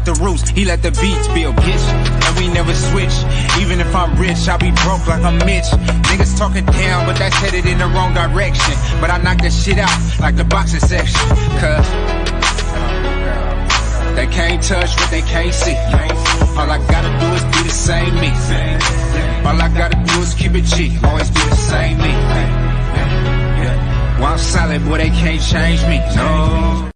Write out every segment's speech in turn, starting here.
got the roots, he let the beats build, bitch. And we never switch. Even if I'm rich, I'll be broke like I'm Mitch. Niggas talking down, but that's headed in the wrong direction. But I knock that shit out like the boxing section. Cause they can't touch what they can't see. All I gotta do is be the same me. All I gotta do is keep it G. Always be the same me. While I'm solid, boy, they can't change me. No.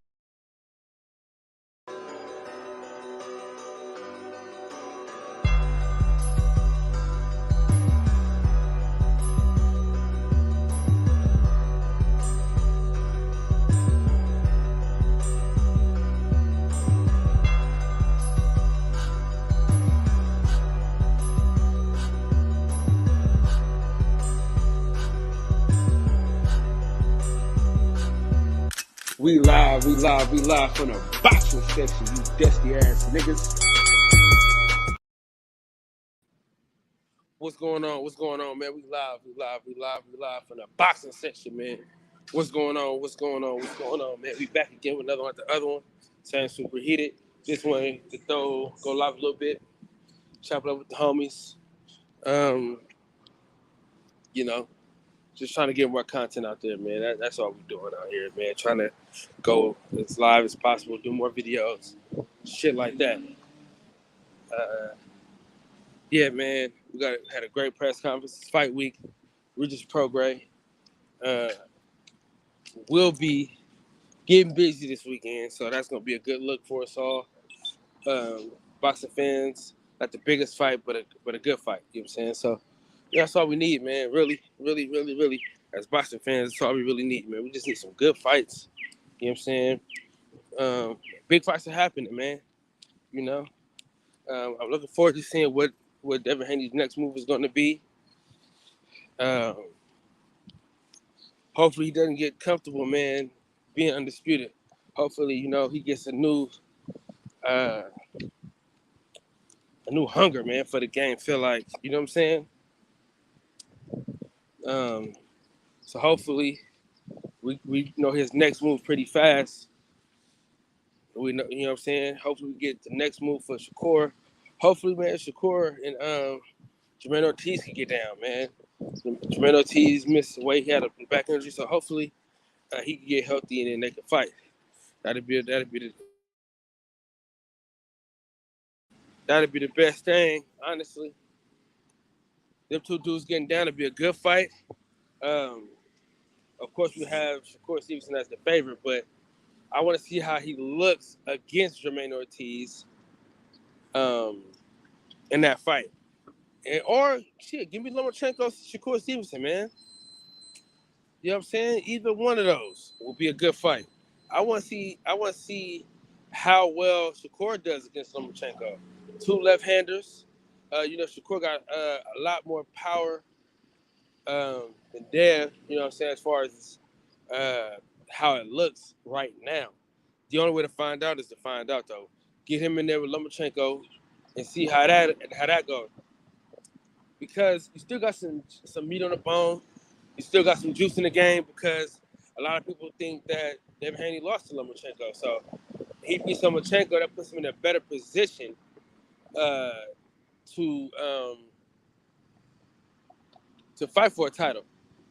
We live from the boxing section, you dusty ass niggas. What's going on, man? We live from the boxing section, man. What's going on, man? We back again with another one, the other one. Sound super heated. This one to go live a little bit, chop it up with the homies. Just trying to get more content out there, man. That's all we're doing out here, man. Trying to go as live as possible, do more videos, shit like that. Yeah, man. We had a great press conference. It's fight week. Regis Prograis. We'll be getting busy this weekend, so that's gonna be a good look for us all. Boxing fans, not the biggest fight, but a good fight. You know what I'm saying? So that's all we need, man. Really. As boxing fans, that's all we really need, man. We just need some good fights. You know what I'm saying? Big fights are happening, man. You know? I'm looking forward to seeing what Devin Haney's next move is going to be. Hopefully he doesn't get comfortable, man, being undisputed. Hopefully, he gets a new hunger, man, for the game. Feel like, you know what I'm saying? So hopefully we know his next move pretty fast. We know, you know what I'm saying? Hopefully we get the next move for Shakur. Hopefully, man, Shakur and Jermaine Ortiz can get down, man. Jermaine Ortiz missed weight. He had a back injury, so hopefully he can get healthy and then they can fight. That'd be the best thing, honestly. Them two dudes getting down to be a good fight. Of course, we have Shakur Stevenson as the favorite, but I want to see how he looks against Jermaine Ortiz in that fight. Or give me Lomachenko, Shakur Stevenson, man. You know what I'm saying? Either one of those will be a good fight. I want to see how well Shakur does against Lomachenko. Two left-handers. Shakur got a lot more power than Dev, you know what I'm saying, as far as how it looks right now. The only way to find out is to find out, though. Get him in there with Lomachenko and see how that goes. Because you still got some meat on the bone. You still got some juice in the game because a lot of people think that Devin Haney lost to Lomachenko. So he beats Lomachenko, that puts him in a better position to fight for a title.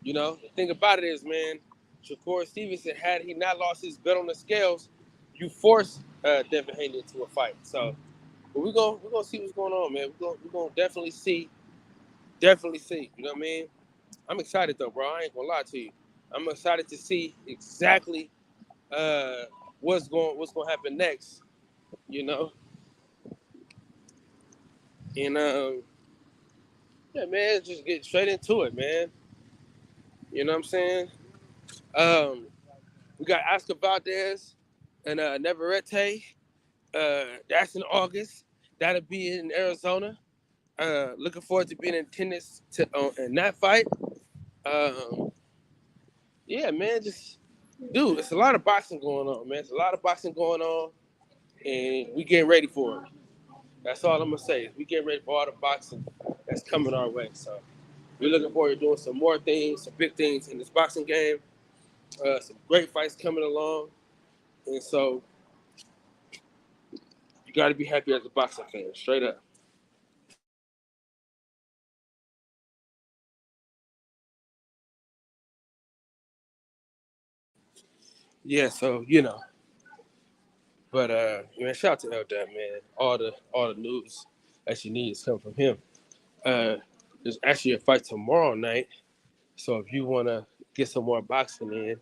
The thing about it is, man, Shakur Stevenson, had he not lost his bet on the scales, you force Devin Haney into a fight. So, but we're gonna see what's going on, man. We're gonna definitely see. You know what I mean? I'm excited though, bro. I ain't gonna lie to you. I'm excited to see exactly what's gonna happen next. And yeah, man, just get straight into it, man. You know what I'm saying? We got Oscar Valdez and Navarrete. That's in August. That'll be in Arizona. Looking forward to being in attendance in that fight. Yeah, man, dude, it's a lot of boxing going on, man. It's a lot of boxing going on, and we getting ready for it. That's all I'm gonna say. We getting ready for all the boxing that's coming our way. So we're looking forward to doing some more things, some big things in this boxing game. Some great fights coming along, and so you got to be happy as a boxing fan, straight up. Yeah, so but man, shout out to LDAP, man. All the news that you need is coming from him. There's actually a fight tomorrow night, so if you want to get some more boxing in,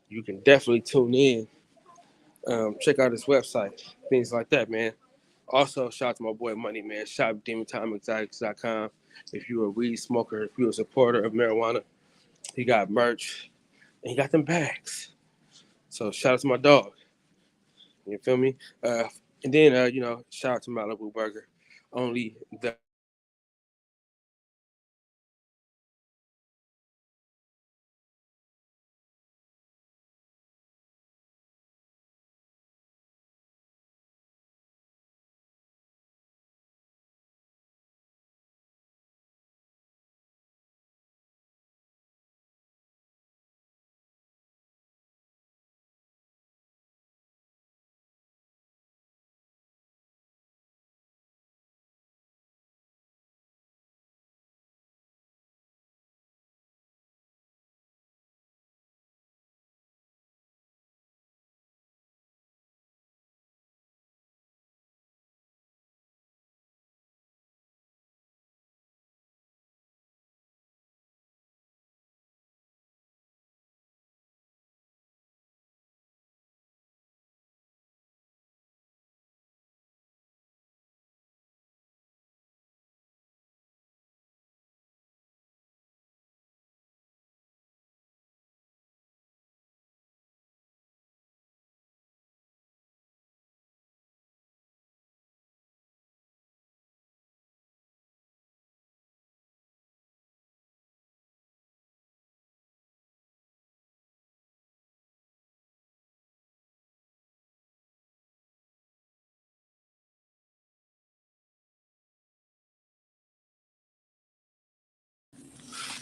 you can definitely tune in. Check out his website, things like that, man. Also, shout out to my boy Money, man. Shop DemonTimeExotics.com. If you're a weed smoker, if you're a supporter of marijuana, he got merch and he got them bags. So shout out to my dog. You feel me? And then shout out to Malibu Burger. Only the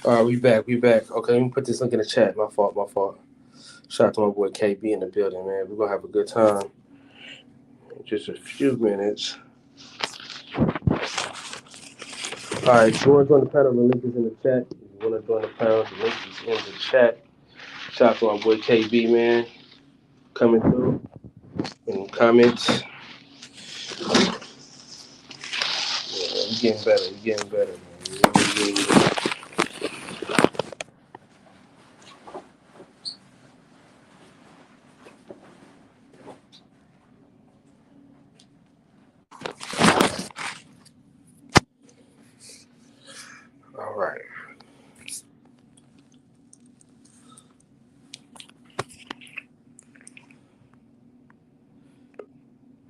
All right, we back. We back. Okay, let me put this link in the chat. My fault. My fault. Shout out to my boy KB in the building, man. We're gonna have a good time in just a few minutes. All right, if you want to join the panel, the link is in the chat. If you want to join the panel, the link is in the chat. Shout out to my boy KB, man, coming through in the comments. Yeah, we're getting better. We're getting better, man. We're getting better. All right.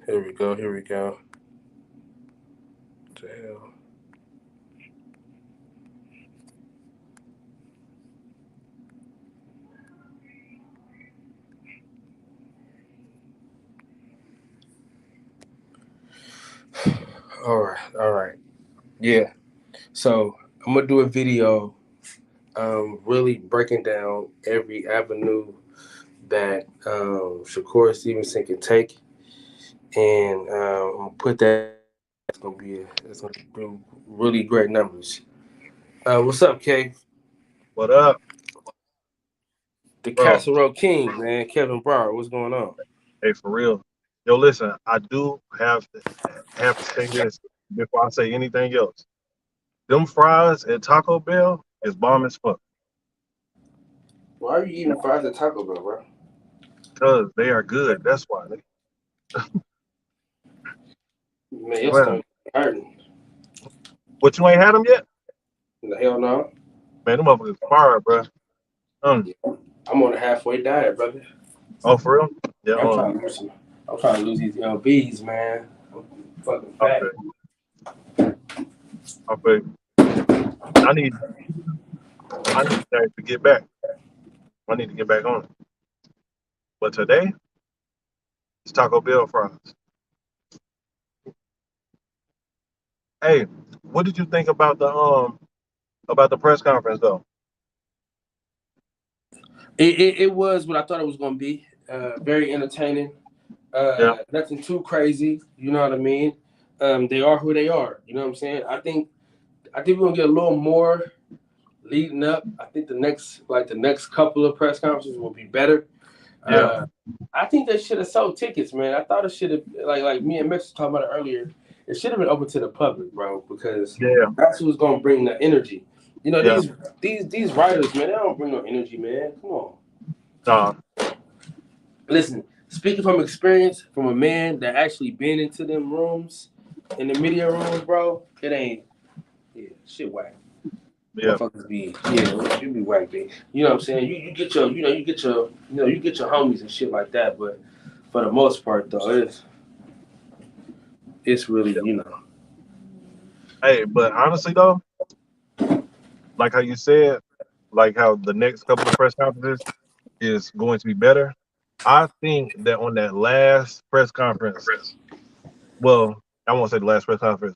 Here we go. Here we go. What the hell? All right. All right. Yeah. So I'm gonna do a video, really breaking down every avenue that Shakur Stevenson can take, and I'm gonna put that. It's gonna be really great numbers. What's up, Kay? What up, The bro? Casserole King, man. Kevin Brower, what's going on? Hey, for real. Yo, listen, I do have to say this before I say anything else. Them fries at Taco Bell is bomb as fuck. Why are you eating fries at Taco Bell, bro? Cause they are good. That's why. Man, your Man, stomach hurting. what, you ain't had them yet? The hell no. Man, them motherfuckers fire, bro. I'm on a halfway diet, brother. Oh, for real? Yeah. I'm trying to lose these LBs, man. I'm fucking fat. Okay. I need to get back. I need to get back on it. But today, it's Taco Bell fries. Hey, what did you think about the press conference though? It was what I thought it was going to be. Very entertaining. Nothing too crazy. You know what I mean? They are who they are. You know what I'm saying? I think we're gonna get a little more leading up. I think the next couple of press conferences will be better. Yeah. I think they should have sold tickets, man. I thought it should have like me and Mitch was talking about it earlier. It should have been open to the public, bro, because Yeah. that's who's gonna bring the energy. You know, Yeah. these writers, man, they don't bring no energy, man. Come on. Uh, Listen, speaking from experience, from a man that actually been into them rooms, in the media rooms, bro, it ain't shit whack. yeah. Motherfuckers be you be whack, B. You know what I'm saying? You get your you get your homies and shit like that, but for the most part though, it's really, Hey, but honestly though, like how you said, like how the next couple of press conferences is going to be better. I think that on that last press conference, well, I won't say the last press conference,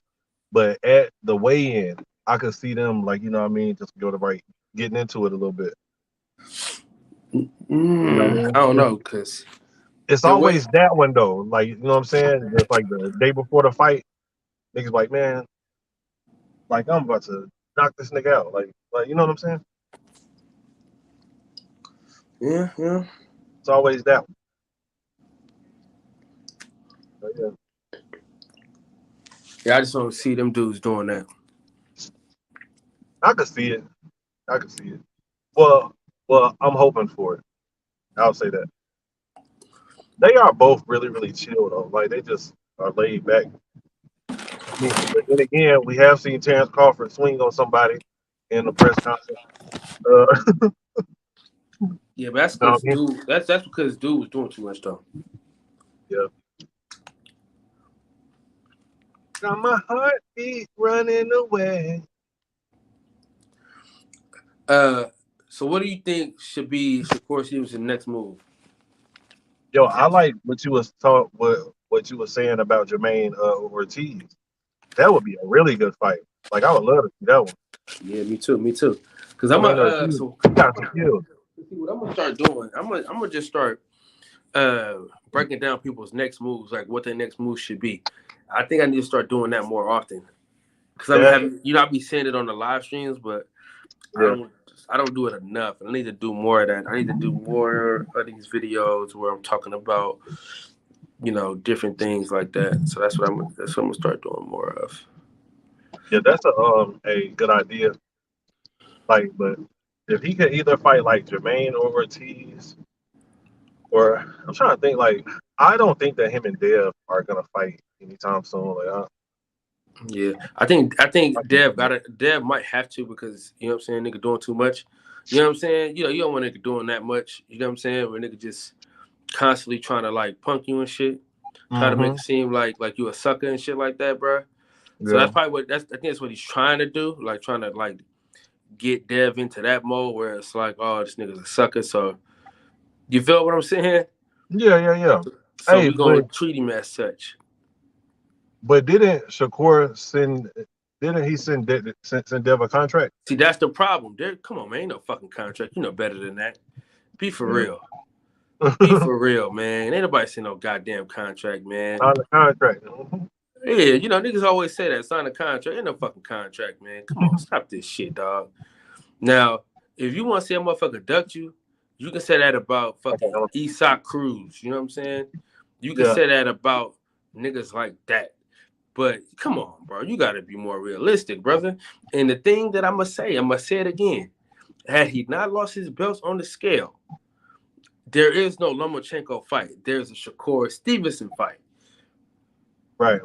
but at the weigh-in, I could see them like, you know what I mean, just go to right, getting into it a little bit. You know what I mean? I don't know, cause It's always that one though. Like, you know what I'm saying? Just like the day before the fight, niggas like, man, like I'm about to knock this nigga out. Like you know what I'm saying? yeah. It's always that one. But yeah. Yeah, I just don't see them dudes doing that. I could see it. Well, I'm hoping for it. I'll say that. They are both really, really chill though. Like they just are laid back. I mean, but then again, we have seen Terrence Crawford swing on somebody in the press conference. Yeah, but that's because dude. That's because dude was doing too much though. Yeah. Got my heartbeat running away. So what do you think should be Shakur Stevenson's next move? Yo, I like what you was what you were saying about Jermaine Ortiz. That would be a really good fight. Like I would love to see that one. Yeah, me too. Because I'm gonna got some skills. See what I'm gonna start doing. I'm gonna just start breaking down people's next moves, like what their next move should be. I think I need to start doing that more often. Because I be saying it on the live streams, but I don't do it enough. I need to do more of that. I need to do more of these videos where I'm talking about, different things like that. So that's what I'm gonna start doing more of. Yeah, that's a good idea. Like, but if he could either fight like Jermaine or Ortiz, or I'm trying to think, like, I don't think that him and Dev are gonna fight anytime soon. Like, yeah, I think Dev might have to, because you know what I'm saying, nigga doing too much. You know what I'm saying? You don't want nigga doing that much. You know what I'm saying? Where nigga just constantly trying to like punk you and shit, try to make it seem like you a sucker and shit like that, bro. So that's probably I think that's what he's trying to do, like trying to like get Dev into that mode where it's like, oh, this nigga's a sucker. So you feel what I'm saying? Yeah. So we're gonna treat him as such. But didn't Shakur send Dev a contract? See, that's the problem. Come on, man, ain't no fucking contract. You know better than that. Be for real. Be for real, man. Ain't nobody send no goddamn contract, man. Sign the contract. Yeah, niggas always say that. Sign a contract. Ain't no fucking contract, man. Come on, stop this shit, dog. Now, if you want to see a motherfucker duck you, you can say that about fucking Isak Cruz. You know what I'm saying? You can say that about niggas like that. But come on, bro. You got to be more realistic, brother. And the thing that I'm going to say it again. Had he not lost his belts on the scale, there is no Lomachenko fight. There's a Shakur Stevenson fight. Right.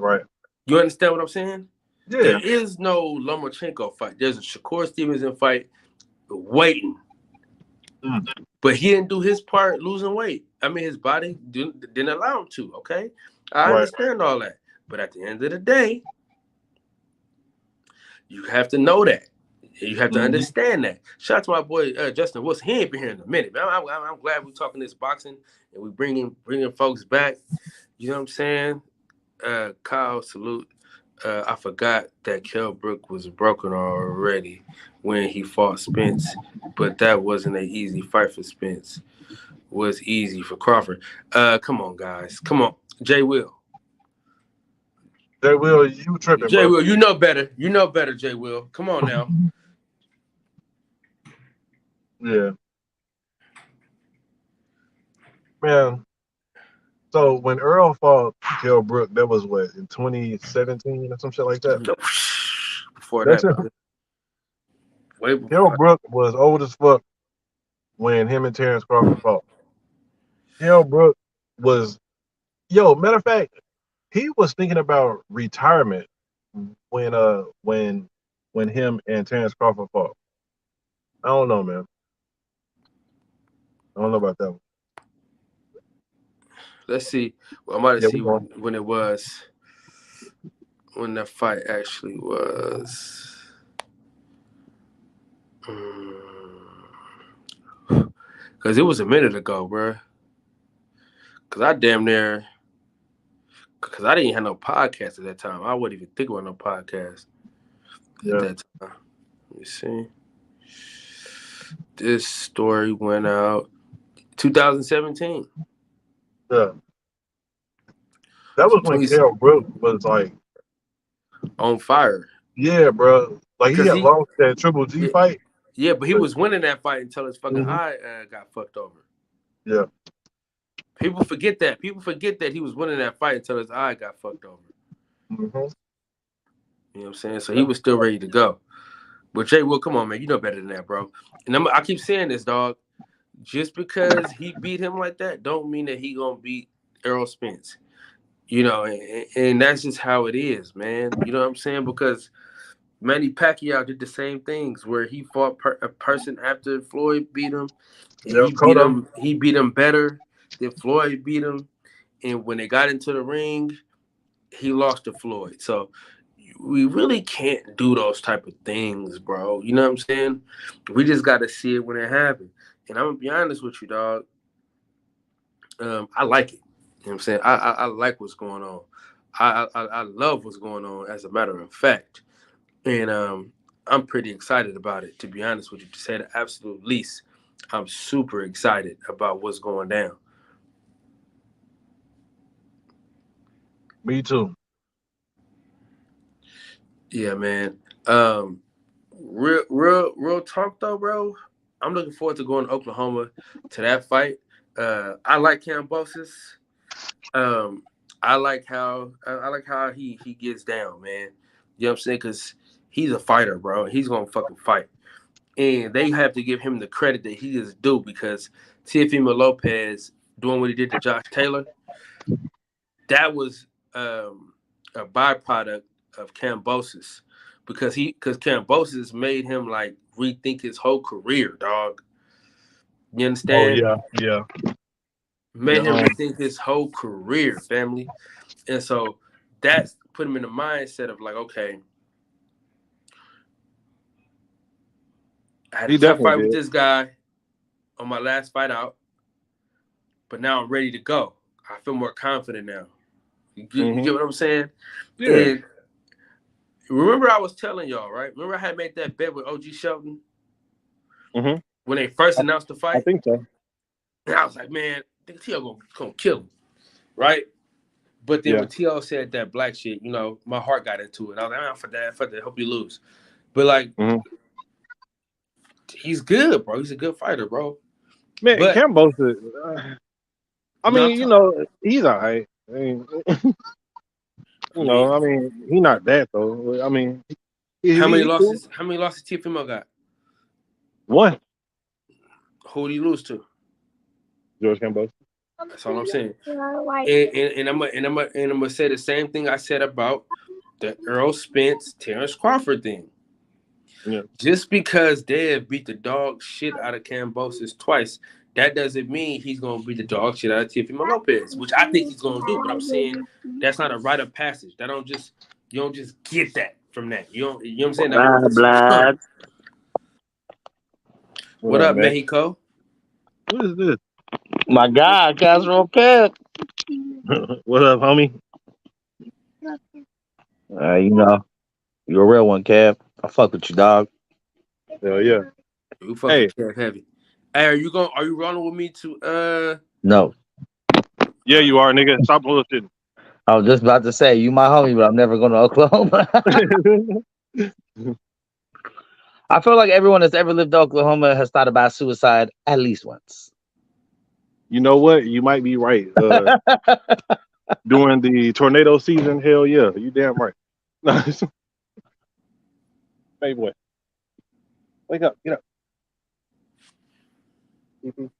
You understand what I'm saying? Yeah. There is no Lomachenko fight. There's a Shakur Stevenson fight waiting. But he didn't do his part losing weight. I mean, his body didn't allow him to, okay? I understand all that. But at the end of the day, you have to know that. You have to understand that. Shout out to my boy Justin Wilson. He ain't been here in a minute, man. I'm glad we're talking this boxing and we bringing folks back. You know what I'm saying? Kyle, salute. I forgot that Kell Brook was broken already when he fought Spence, but that wasn't an easy fight for Spence. Was easy for Crawford. Come on, guys. Come on. Jay Will. Jay Will, you tripping, Jay bro? Will, you know better. You know better, Jay Will. Come on now. Yeah, man. So when Earl fought Kell Brook, that was what, in 2017 or some shit like that. Before That's that, it. brother. Way before. Kell Brook was old as fuck when him and Terrence Crawford fought. Kell Brook was, matter of fact, he was thinking about retirement when him and Terrence Crawford fought. I don't know, man. I don't know about that one. Let's see. Well, I might Yeah, see we going. when it was. When that fight actually was. Because it was a minute ago, bro. Because I damn near. Because I didn't have no podcast at that time. I wouldn't even think about no podcast at that time. Let me see. This story went out 2017. Yeah. That was when Kell Brook was like on fire. Yeah, bro. Like he had lost that Triple G fight. Yeah, but he was winning that fight until his fucking eye got fucked over. Yeah. People forget that. People forget that he was winning that fight until his eye got fucked over. Mm-hmm. You know what I'm saying? So he was still ready to go. But Jay Will, come on, man. You know better than that, bro. And I keep saying this, dog. Just because he beat him like that don't mean that he going to beat Errol Spence. You know, and that's just how it is, man. You know what I'm saying? Because Manny Pacquiao did the same things where he fought a person after Floyd beat him. And he beat him better than Floyd beat him. And when they got into the ring, he lost to Floyd. So we really can't do those type of things, bro. You know what I'm saying? We just got to see it when it happens. And I'm going to be honest with you, dog. I like it. You know what I'm saying? I like what's going on. I love what's going on, as a matter of fact. And I'm pretty excited about it, to be honest with you. To say the absolute least, I'm super excited about what's going down. Me too. Yeah, man. Real talk though, bro. I'm looking forward to going to Oklahoma to that fight. I like Kambosos. I like how he gets down, man. You know what I'm saying? Because he's a fighter, bro. He's gonna fucking fight, and they have to give him the credit that he is due, because Teofimo Lopez doing what he did to Josh Taylor, that was a byproduct of Kambosos, because Kambosos made him like rethink his whole career, dog. You understand? Oh yeah. Made him rethink his whole career, family. And so that's put him in the mindset of like, okay, I had a tough fight with this guy on my last fight out, but now I'm ready to go. I feel more confident now. You get what I'm saying? Yeah. And remember I was telling y'all, right? Remember I had made that bet with OG Shelton? Mm-hmm. When they first announced the fight? I think so. And I was like, man, I think T.O. gonna kill him, right? But then when T.O. said that black shit, you know, my heart got into it. I was like, man, fuck that, hope you lose. But like, he's good, bro. He's a good fighter, bro. Man, Kambosos, I mean, you know, he's all right. I mean, he's not that though. I mean, how many losses Teofimo got? One. Who did he lose to? George Kambosos. That's all I'm saying. And I'm gonna say the same thing I said about the Errol Spence Terrence Crawford thing. Yeah. Just because they have beat the dog shit out of Kambosos twice, that doesn't mean he's gonna beat the dog shit out of Teofimo Lopez, which I think he's gonna do. But I'm saying that's not a rite of passage. You don't just get that from that. You know what I'm saying? Blah. What up, Mexico? What is this? My God, Castro Pep. What up, homie? You know, you're a real one, Kev. I fuck with you, dog. Hell yeah. You fuck with Kev heavy. Hey, are you rolling with me to No. Yeah, you are, nigga. Stop bullshitting. I was just about to say, you my homie, but I'm never going to Oklahoma. I feel like everyone that's ever lived in Oklahoma has thought about suicide at least once. You know what? You might be right. During the tornado season, hell yeah, you damn right. Hey boy, wake up, get up. Mhm.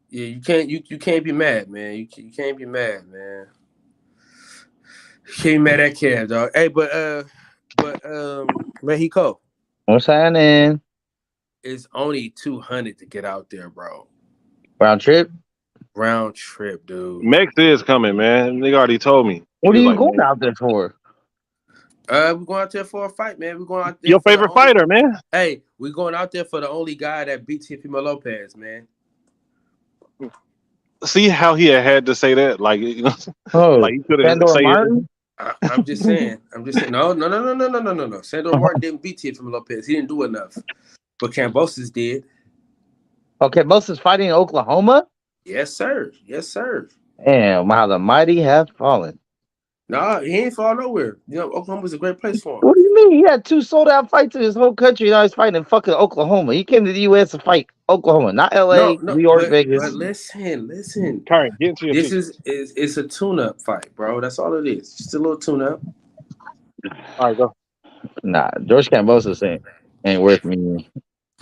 Yeah, you can't be mad, man. You can't be mad, man. You can't be mad at Kev, dog. Hey, but Mexico, What's happening? it's only 200 to get out there, bro. Round trip? Round trip, dude. Mex is coming, man. Nigga already told me. What He are was you like, going man, out there for? We're going out there for a fight, man. We're going out there your for the favorite only. fighter, man. Hey, we're going out there for the only guy that beat Teofimo Lopez, man. See how he had to say that, like you know, Oh, like he could have Sandor say it. Martin? I'm just saying. No. Sandor Martin didn't beat Teofimo Lopez. He didn't do enough. But Kambosos did. Okay, Bosa's fighting in Oklahoma? Yes, sir. Yes, sir. Damn, how the mighty have fallen. Nah, he ain't fall nowhere. You know, Oklahoma's a great place for him. What do you mean? He had 2 sold-out fights in his whole country. Now he's fighting in fucking Oklahoma. He came to the U.S. to fight Oklahoma, not L.A., No, New York, but Vegas. listen. Karen, get into your This picture. is it's a tune-up fight, bro. That's all it is. Just a little tune-up. All right, go. Nah, George Kambosos ain't worth me.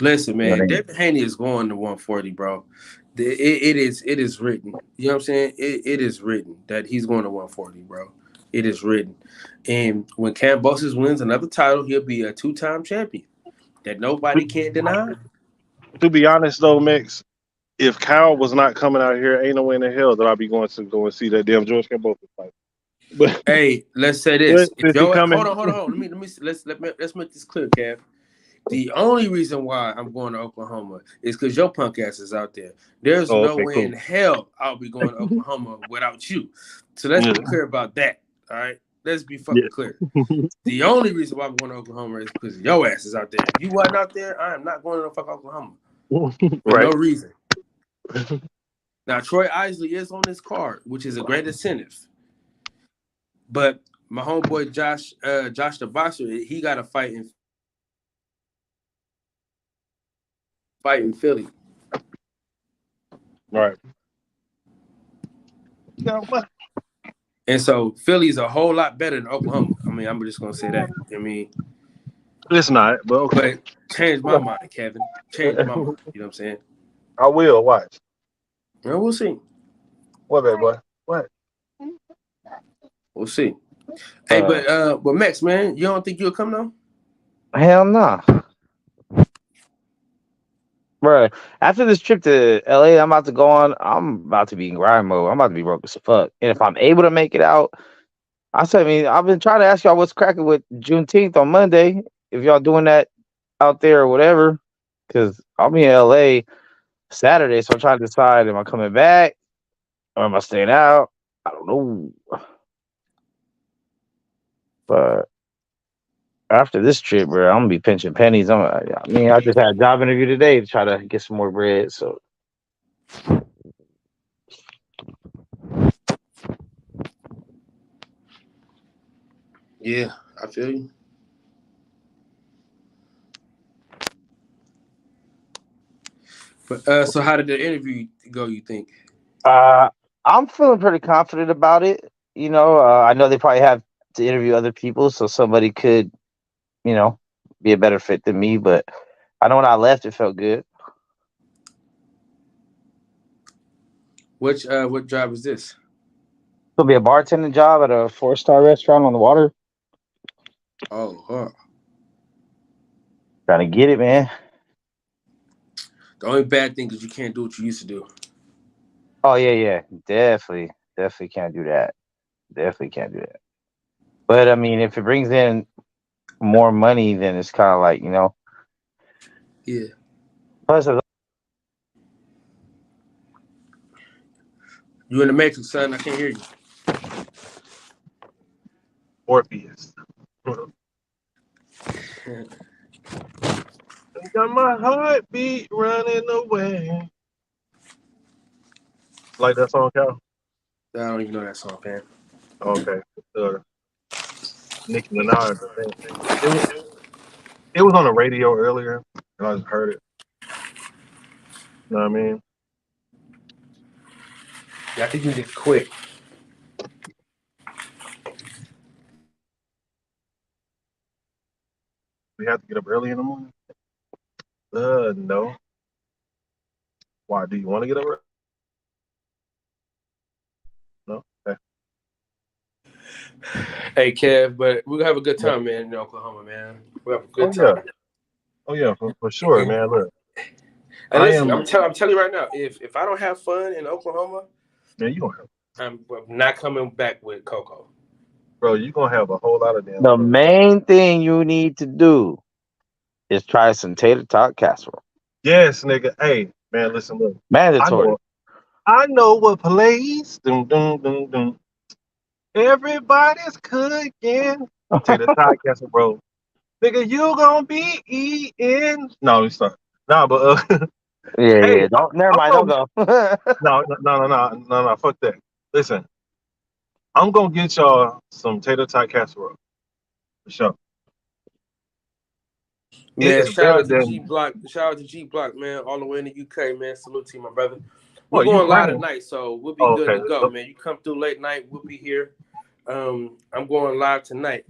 Listen, You know man, what I mean? Devin Haney is going to 140, bro. It is written. You know what I'm saying? It is written that he's going to 140, bro. It is written. And when Kambosos wins another title, he'll be a 2-time champion that nobody can deny. To be honest though, Mex, if Kyle was not coming out here, ain't no way in the hell that I'd be going to go and see that damn George Campbell fight. But Hey, let's say this. If since he yo, coming, hold on. Let's make this clear, Kev. The only reason why I'm going to Oklahoma is because your punk ass is out there. There's oh, no okay, way cool. in hell I'll be going to Oklahoma without you. So let's be clear about that. All right. Let's be fucking clear. The only reason why I'm going to Oklahoma is because your ass is out there. If you wasn't out there, I am not going to no fuck Oklahoma. For Right. no reason. Now, Troy Isley is on this card, which is a great incentive. But my homeboy Josh the boxer, he got a fight in Philly. Right. And so Philly's a whole lot better than Oklahoma. I mean, I'm just gonna say that. I mean, It's not, but okay. but change my mind, Kevin. Change my mind. You know what I'm saying? I will watch. Yeah, we'll see. What, bad boy? What? We'll see. Hey, but Max, man, you don't think you'll come though? Hell no. Bro, after this trip to LA, I'm about to go on. I'm about to be in grind mode. I'm about to be broke as fuck. And if I'm able to make it out, I've been trying to ask y'all what's cracking with Juneteenth on Monday. If y'all doing that out there or whatever, because I'll be in LA Saturday, so I'm trying to decide: am I coming back or am I staying out? I don't know. But after this trip, bro, I'm gonna be pinching pennies. I just had a job interview today to try to get some more bread. So Yeah, I feel you. But so how did the interview go, you think? I'm feeling pretty confident about it. You know, I know they probably have to interview other people, so somebody could, you know, be a better fit than me. But I know when I left, it felt good. What job is this? It'll be a bartending job at a 4-star restaurant on the water. Oh, huh. Trying to get it, man. The only bad thing is you can't do what you used to do. Oh yeah, definitely can't do that. Definitely can't do that. But I mean, if it brings in more money, then it's kind of like, you know. Yeah. Plus, You in the Matrix, son? I can't hear you. Morpheus. Got my heartbeat running away. Like that song, Cal? I don't even know that song, man. Okay. Nicki Minaj, I think. It was on the radio earlier, and I just heard it. You know what I mean? Yeah, I think you need to quit. We have to get up early in the morning? No. Why? Do you want to get up early? No? Okay. Hey, Kev, but we're gonna have a good time, man, in Oklahoma, man. We'll have a good Oh, time. yeah, for sure, man. Look. And listen, I'm telling you right now, if I don't have fun in Oklahoma, man, you don't have. I'm not coming back with Coco. Bro, you're going to have a whole lot of damn The fun. main thing you need to do is try some tater tot casserole. Yes, nigga. Hey, man, listen, look. Mandatory. I know what place. Dum, dum, dum, dum. Everybody's cooking. Tater tot casserole, bro. Nigga, you gonna be eating. No, we start. Nah, but Yeah, hey, don't. Never mind. Don't go. No. Fuck that. Listen, I'm gonna get y'all some tater tot casserole for sure. Man, shout out to G Block. Shout out to G Block, man, all the way in the UK, man. Salute to you, my brother. We're going live tonight, so we'll be good to go, man. You come through late night, we'll be here. I'm going live tonight.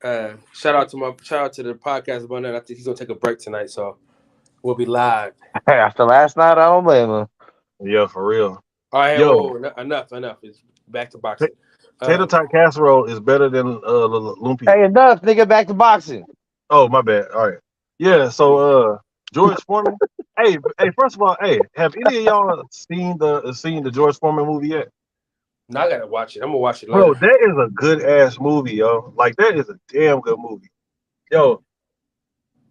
Shout out to the podcast about that. I think he's gonna take a break tonight, so we'll be live. After last night, I don't blame him. Yeah, for real. All right, enough. It's back to boxing. Tater tot casserole is better than lumpia. Hey, enough, nigga. Back to boxing. Oh, my bad. All right. Yeah. So, George Foreman. hey, first of all, have any of y'all seen the George Foreman movie yet? No, I gotta watch it. I'm gonna watch it later. Bro, that is a good ass movie, yo. Like, that is a damn good movie, yo.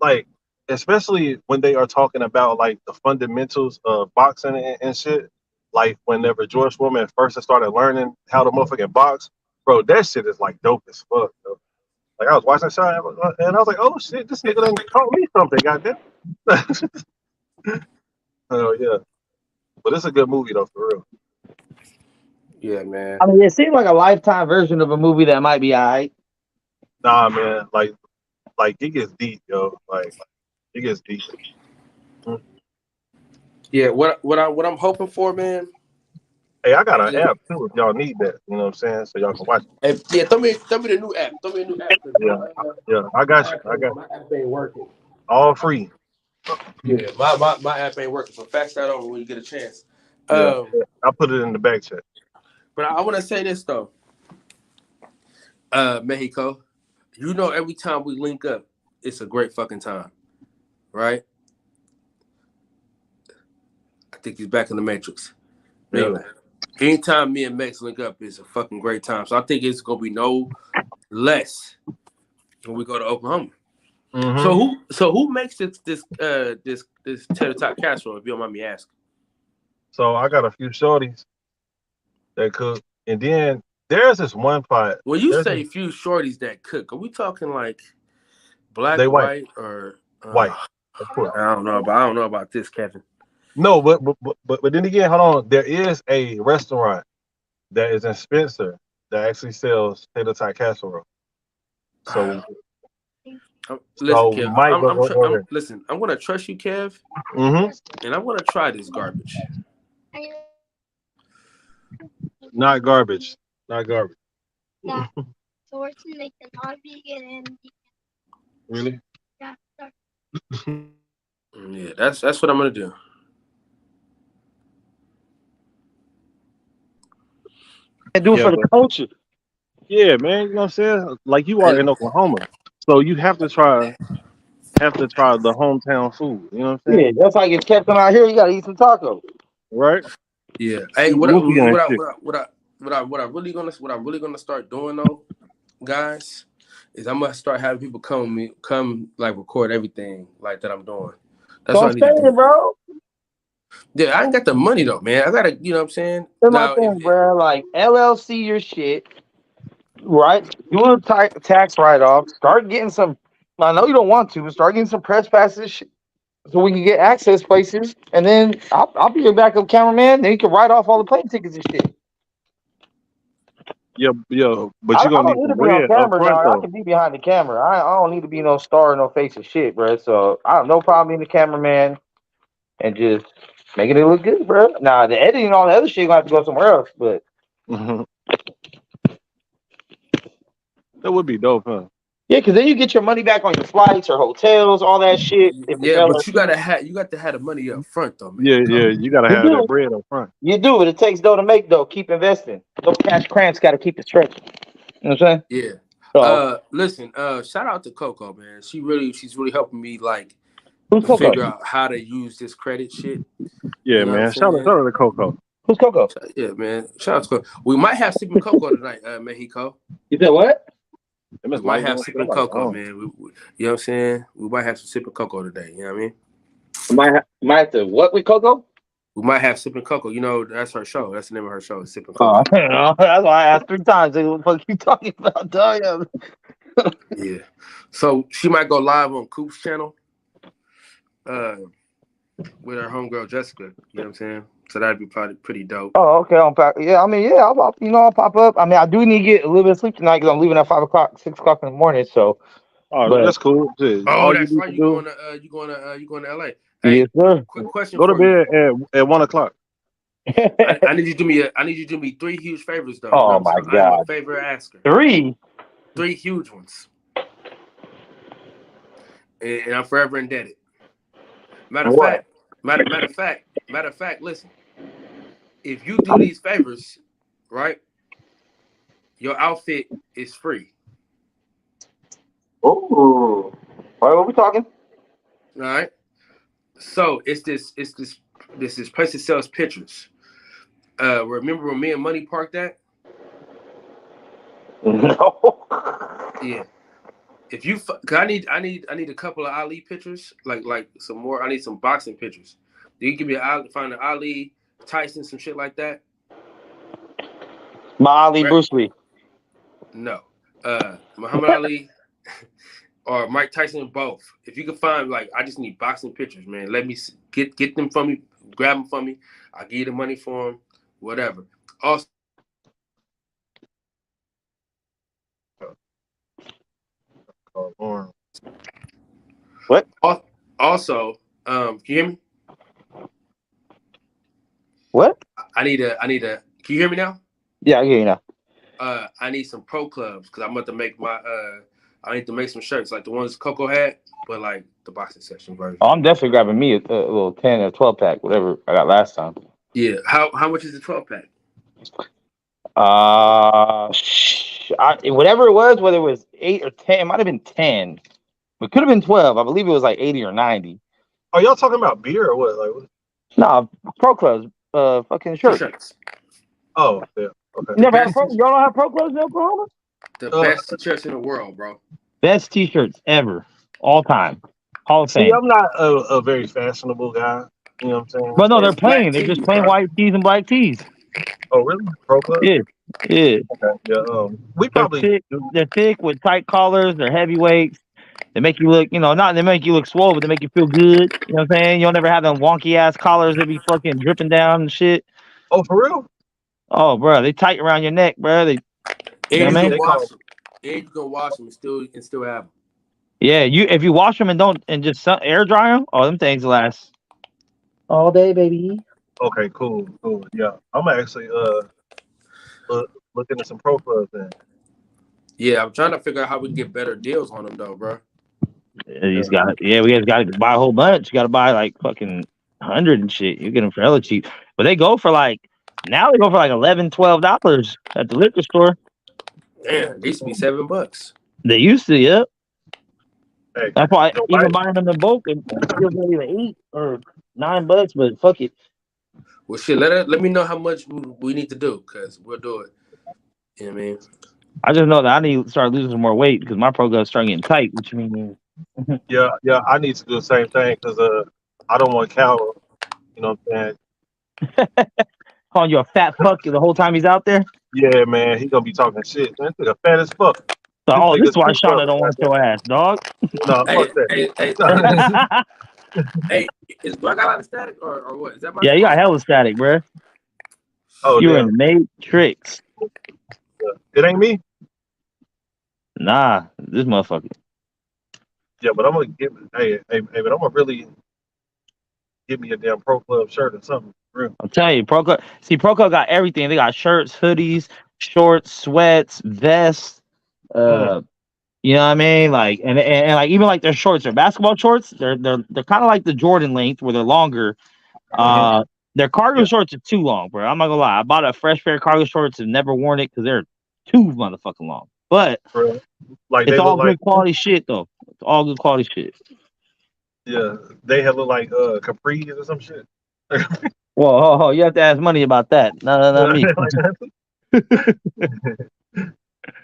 Like, especially when they are talking about like the fundamentals of boxing and shit. Like, whenever George Foreman first started learning how to motherfucking box, bro, that shit is like dope as fuck, yo. Like, I was watching that shit and I was like, oh shit, this nigga done taught me something, goddamn. Oh yeah, but it's a good movie though, for real. Yeah, man. I mean, it seemed like a Lifetime version of a movie that might be alright. Nah, man, like it gets deep, yo. Like it gets deep. Yeah, what I'm hoping for, man. Hey, I got an app too if y'all need that. You know what I'm saying? So y'all can watch it. Hey, yeah, throw me the new app. Throw me a new app. Yeah, I got you. My app ain't working. All free. Yeah, my app ain't working. So fax that over when you get a chance. Yeah, I'll put it in the back chat. But I want to say this though, Mexico. You know, every time we link up, it's a great fucking time, right? I think he's back in the Matrix. Yeah. Anytime me and Mex link up, it's a fucking great time. So I think it's gonna be no less when we go to Oklahoma. Mm-hmm. So who makes this tater tot casserole, if you don't mind me asking? So I got a few shorties that cook, and then there's this one pot. When you say few shorties that cook, are we talking like black, white, or white? Of course. I don't know about this, Kevin. No, but then again, hold on. There is a restaurant that is in Spencer that actually sells tater tot casserole. So, listen, Kev, listen, I'm gonna trust you, Kev, and I'm gonna try this garbage. Not garbage. Yeah. So we're to make the non-vegan and really? Yeah. Yeah, that's what I'm gonna do. And do it for the culture. Yeah, man. You know what I'm saying? Like, you are in Oklahoma, so you have to try the hometown food. You know what I'm saying? Yeah, that's like if Kevin out here, you gotta eat some tacos, right? Yeah. Hey, what I really gonna start doing though, guys, is I'm gonna start having people come like record everything like that I'm doing. That's what I need to do, bro. Yeah, I ain't got the money though, man. I gotta, you know what I'm saying? Now, bro, like LLC your shit, right? Doing a tax write-off. Start getting some I know you don't want to, but start getting some press passes so we can get access places, and then I'll be your backup cameraman. Then you can write off all the plane tickets and shit. Yeah, but I you're gonna don't need need some to be on bread up camera, front dog. I though. can be behind the camera. I don't need to be no star, no face of shit, bro. So I have no problem being the cameraman and just making it look good, bro. Nah, the editing and all the other shit gonna have to go somewhere else, but Mhm. That would be dope, huh? yeah, because then you get your money back on your flights or hotels, all that shit. If it's Yeah, but you LSU, got to have the money up front though, man. Yeah, you gotta you have that do, bread up front. you do, but it takes dough to make dough. Keep investing. Those cash cramps got to keep it stretching. You know what I'm saying? Yeah. So Listen, shout out to Coco, man. She's really helping me like who's Coco? figure out how to use this credit shit. Yeah, You know what I'm man. Shout saying? out to Coco. Who's Coco? Yeah, man. Shout out to Coco. We might have sipping cocoa tonight, Mexico. You said what? Them We is might light have on. sipping cocoa, man. You know what I'm saying? We might have some sipping cocoa today. You know what I mean? Might have to what with Coco? We might have sipping cocoa. You know, that's her show. That's the name of her show. Sipping Oh, cocoa. that's why I asked 3 times. What the fuck you talking about, dog? Yeah. So she might go live on Coop's channel, with her homegirl Jessica. You know what I'm saying? So that'd be probably pretty dope. Oh, okay. Yeah, I mean, yeah, I'll pop up. I mean, I do need to get a little bit of sleep tonight because I'm leaving at 5 o'clock, 6 o'clock in the morning. So, Oh, but that's cool. Shit. Oh, All you that's need right. to You do, going to LA? Hey, yes, sir. quick question go to for you. bed at 1 o'clock. I need you to do me. I need you to do me 3 huge favors, though. You know Oh what I'm my saying? I am a God, favor asker. 3. 3 huge ones, and I'm forever indebted. Matter of What? fact. Listen, if you do these favors, right, your outfit is free. Oh, all right. What we talking? All right. So it's this place that sells pictures. Remember when me and Money parked at? No. Yeah. If you, cause I need a couple of Ali pictures, like some more. I need some boxing pictures. You give me find an Ali, Tyson, some shit like that. My Ali, Right. Bruce Lee. No, Muhammad Ali or Mike Tyson, both. If you can find, like, I just need boxing pictures, man. Let me get them from me, grab them from me. I'll give you the money for them, whatever. Also, What? Also, can you hear me? What? I need a. Can you hear me now? Yeah, I hear you now. I need some pro clubs because I'm about to make my. I need to make some shirts like the ones Coco had, but like the boxing section version. Oh, I'm definitely grabbing me a little 10 or 12 pack, whatever I got last time. Yeah. How much is the 12 pack? Whatever it was, whether it was 8 or 10, it might have been 10. It could have been 12. I believe it was like 80 or 90. Are y'all talking about beer or what? Like, Nah, pro clubs, fucking shirts. T-shirts. oh, yeah. Okay. You never had y'all don't have pro clubs in Oklahoma? The best t-shirts in the world, bro. Best t-shirts ever, all time, Hall of See, Fame. I'm not a very fashionable guy. You know what I'm saying? But no, they're It's black plain. They're just tees, plain bro. white tees and black tees. Oh, really? Pro Club? Yeah. Okay. Yeah. We They're probably. thick. They're thick with tight collars. They're heavyweights. They make you look, they make you look swole, but they make you feel good. You know what I'm saying? You'll never have them wonky ass collars that be fucking dripping down and shit. Oh, for real? Oh, bro, they tight around your neck, bro. And Yeah, you man. can wash them. And you can wash them and still have them. Yeah, if you wash them and just air dry them, them things last all day, baby. Okay, cool. Yeah, I'm actually look into some pro clubs then. Yeah, I'm trying to figure out how we can get better deals on them though, bro. We got to buy a whole bunch. You got to buy like fucking 100 and shit. You get them for hella cheap, but they go for like $11, $12 at the liquor store. Damn, they used to be $7. They used to, yep. Hey, That's why don't even buy buying them in bulk and still maybe $8 or $9, but fuck it. Well, shit, let me know how much we need to do, because we'll do it. You know what I mean? I just know that I need to start losing some more weight because my program's starting getting tight, which means yeah, I need to do the same thing because I don't want Cal. You know what I'm saying? calling you a fat fuck the whole time he's out there. Yeah, man, he gonna be talking shit. Man, this nigga fat as fuck. So, This this nigga is why too Shauna tough. don't want your ass, dog. No, Hey, fuck that. hey, do I got a lot of static or what? Is that my Yeah, you got phone? hella static, bro. Oh You in damn, the Matrix. it ain't me. Nah, this motherfucker. Yeah, but I'm gonna give. Hey, but I'm gonna really give me a damn Pro Club shirt or something. For real. I'm telling you, Proco. See, Proco got everything. They got shirts, hoodies, shorts, sweats, vests. Mm. You know what I mean? Like, and like even like their shorts, their basketball shorts. They're kind of like the Jordan length, where they're longer. Mhm. Their cargo Yeah, shorts are too long, bro. I'm not gonna lie. I bought a fresh pair of cargo shorts and never worn it because they're too motherfucking long. But for real. Like it's they look all like. good quality shit, though. It's all good quality shit. Yeah, they have look like capris or some shit. Well, you have to ask Money about that. No, not me. Like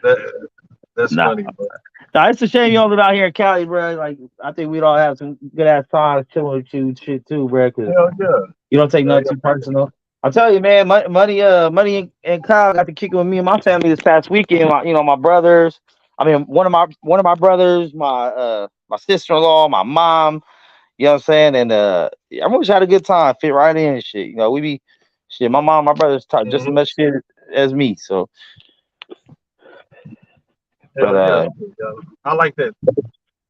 that, that's Nah. funny, bro. Nah, it's a shame you don't live out here in Cali, bro. Like, I think we'd all have some good ass times chilling with you, shit too, bro. Because Hell yeah. you don't take Hell nothing too personal. I'll tell you, man. Money and Kyle got to kick it with me and my family this past weekend. My brothers. I mean, one of my brothers, my sister-in-law, my mom. You know what I'm saying? And yeah, I wish I had a good time, fit right in and shit. We be shit. My mom, my brothers talk just as Mhm. much shit as me. So, but Hell yeah. Yeah. I like that.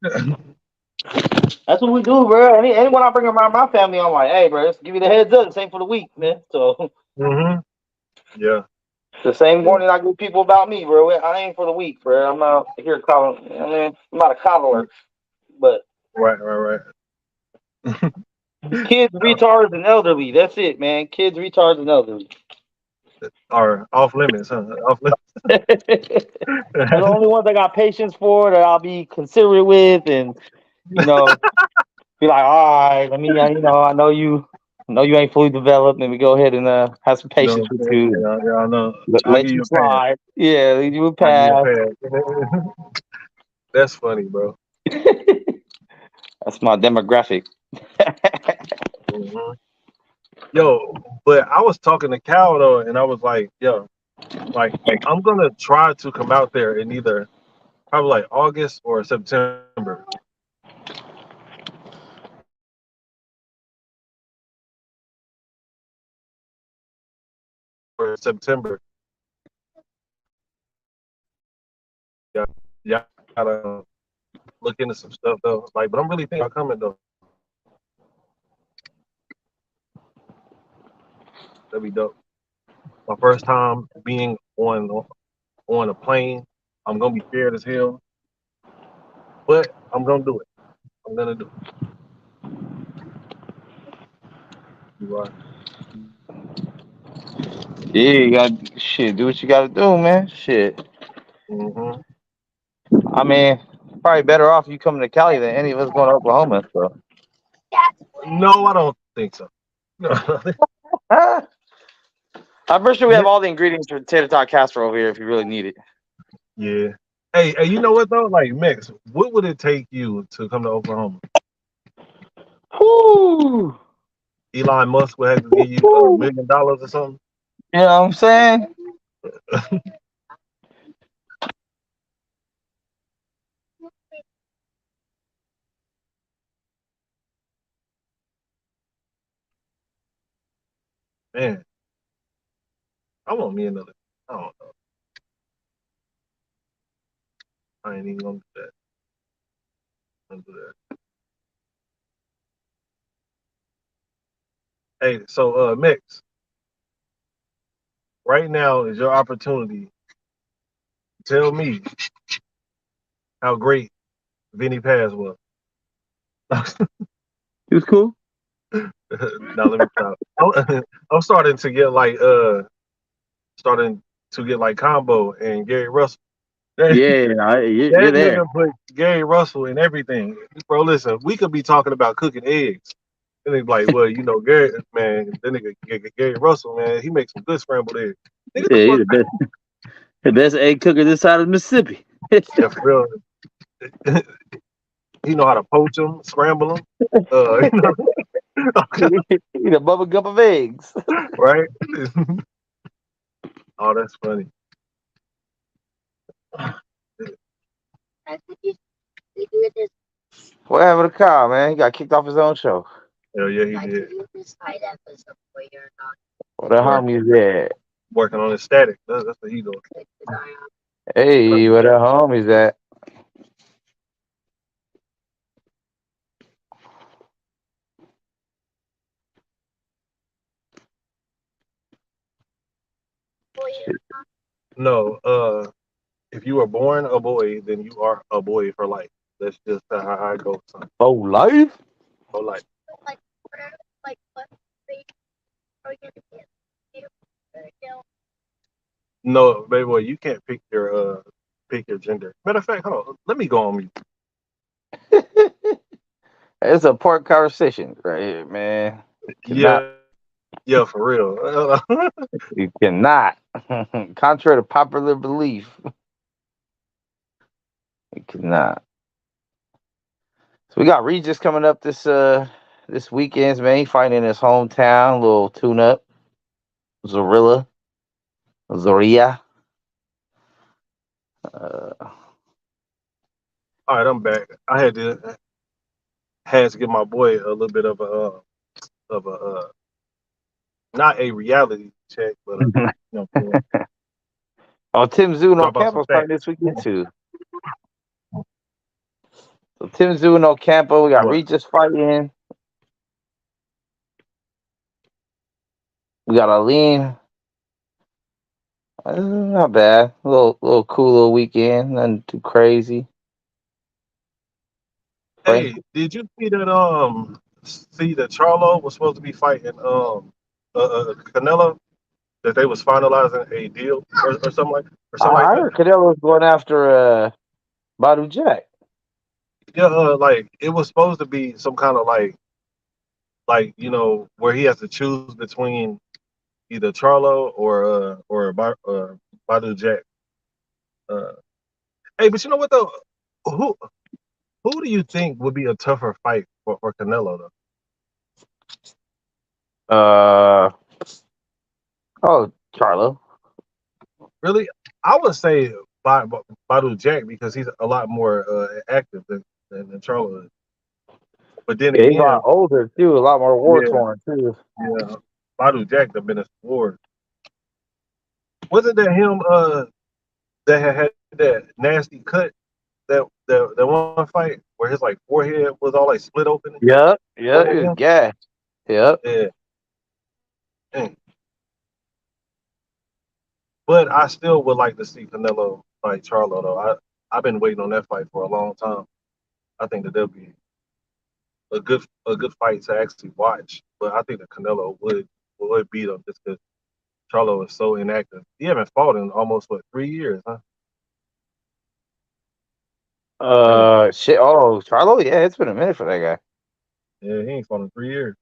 that's what we do, bro. Anyone I bring around my family, I'm like, hey, bro, let's give you the heads up. Same for the week, man. So hmm Yeah. the same Yeah. warning I give people about me, bro. I ain't for the week, bro. I'm not here calling. I mean, I'm not a coddler, but Right. kids, retards, and elderly. That's it, man. Kids, retards, and elderly. Are off limits, huh? Off limits. They're the only ones I got patience for that I'll be considerate with, and you know, be like, all right, let me, I know you ain't fully developed. Let me go ahead and have some You know patience what I'm with saying? you. Yeah, I know. I'll Let give you you a pass. slide. Yeah, leave you a I'll give you a pass. pass. That's funny, bro. That's my demographic. hmm Yo, but I was talking to Cal though, and I was like, yo, like I'm gonna try to come out there in either probably like August or September. Or September. Yeah, yeah. Gotta look into some stuff though. Like, but I'm really thinking about coming though. That'd be dope. My first time being on a plane. I'm gonna be scared as hell, but I'm gonna do it. I'm gonna do it. You are. Yeah, you got shit. Do what you got to do, man. Shit. hmm I mean, probably better off you coming to Cali than any of us going to Oklahoma. So, No, I don't think so. I'm pretty sure we have all the ingredients for tater tot casserole over here if you really need it. Yeah. Hey, you know what though? Like, Mix, what would it take you to come to Oklahoma? Whoo! Elon Musk would have to give you $1 Woo! million or something. You know what I'm saying? Man, I want me another. I don't know. I ain't even gonna do that. I'm gonna do that. Hey, so Mix, right now is your opportunity. Tell me how great Vinny Paz was. It was cool. Now let me stop. I'm starting to get like Combo and Gary Russell. That Yeah, you're there. nigga put Gary Russell in everything. Bro, listen, we could be talking about cooking eggs. And they be like, well, Gary, man, that nigga Gary Russell, man, he makes some good scrambled eggs. Nigga, the Yeah, he's fuck? the best egg cooker this side of Mississippi. Yeah, for real. He know how to poach them, scramble them. He's a bubble gum of eggs. Right? Oh, that's funny. What happened to Kyle, man? He got kicked off his own show. Hell yeah, he Like, did. you decide that was a boy or not. What the homies at? Working on his static. That's what he doing. Click the dial. Hey, where the homies at? Boy or not. No, if you were born a boy, then you are a boy for life. That's just how it goes, son. Oh, life? For life. Like, what grade are we gonna get? You No, baby boy, you can't pick your gender. Matter of fact, hold on. Let me go on mute. It's a important conversation right here, man. Yeah, for real. You cannot. Contrary to popular belief, you cannot. So we got Regis coming up this weekend, man. He fighting in his hometown, little tune up. Zoria. All right, I'm back. I had to give my boy a little bit of a not a reality check, but Oh, Tim Zoo and Drop out some Ocampo's fighting facts. this weekend too. So Tim Zoo and Ocampo, we got What? Regis fighting. We got Aline. Not bad. A little cool little weekend. Nothing too crazy. Hey, did you see that Charlo was supposed to be fighting Canelo? That they was finalizing a deal or something like I that. heard Canelo's going after Badu Jack. Yeah, like it was supposed to be some kind of like where he has to choose between either Charlo or Badu Jack. Hey, but you know what though? Who do you think would be a tougher fight for Canelo though? Charlo. Really, I would say Badu Jack because he's a lot more active than Charlo is. But then Yeah, he's a again, lot older too, a lot more war torn too. yeah, Badu Jack have been a sport. Wasn't that him that had that nasty cut that one fight where his like forehead was all like split open? Yep, he was gas. Yep. Yeah. Dang. But I still would like to see Canelo fight Charlo though. I've been waiting on that fight for a long time. I think that there'll be a good fight to actually watch. But I think that Canelo would beat him just because Charlo is so inactive. He haven't fought in almost 3 years, huh? Shit. Oh, Charlo. Yeah, it's been a minute for that guy. Yeah, he ain't fought in 3 years.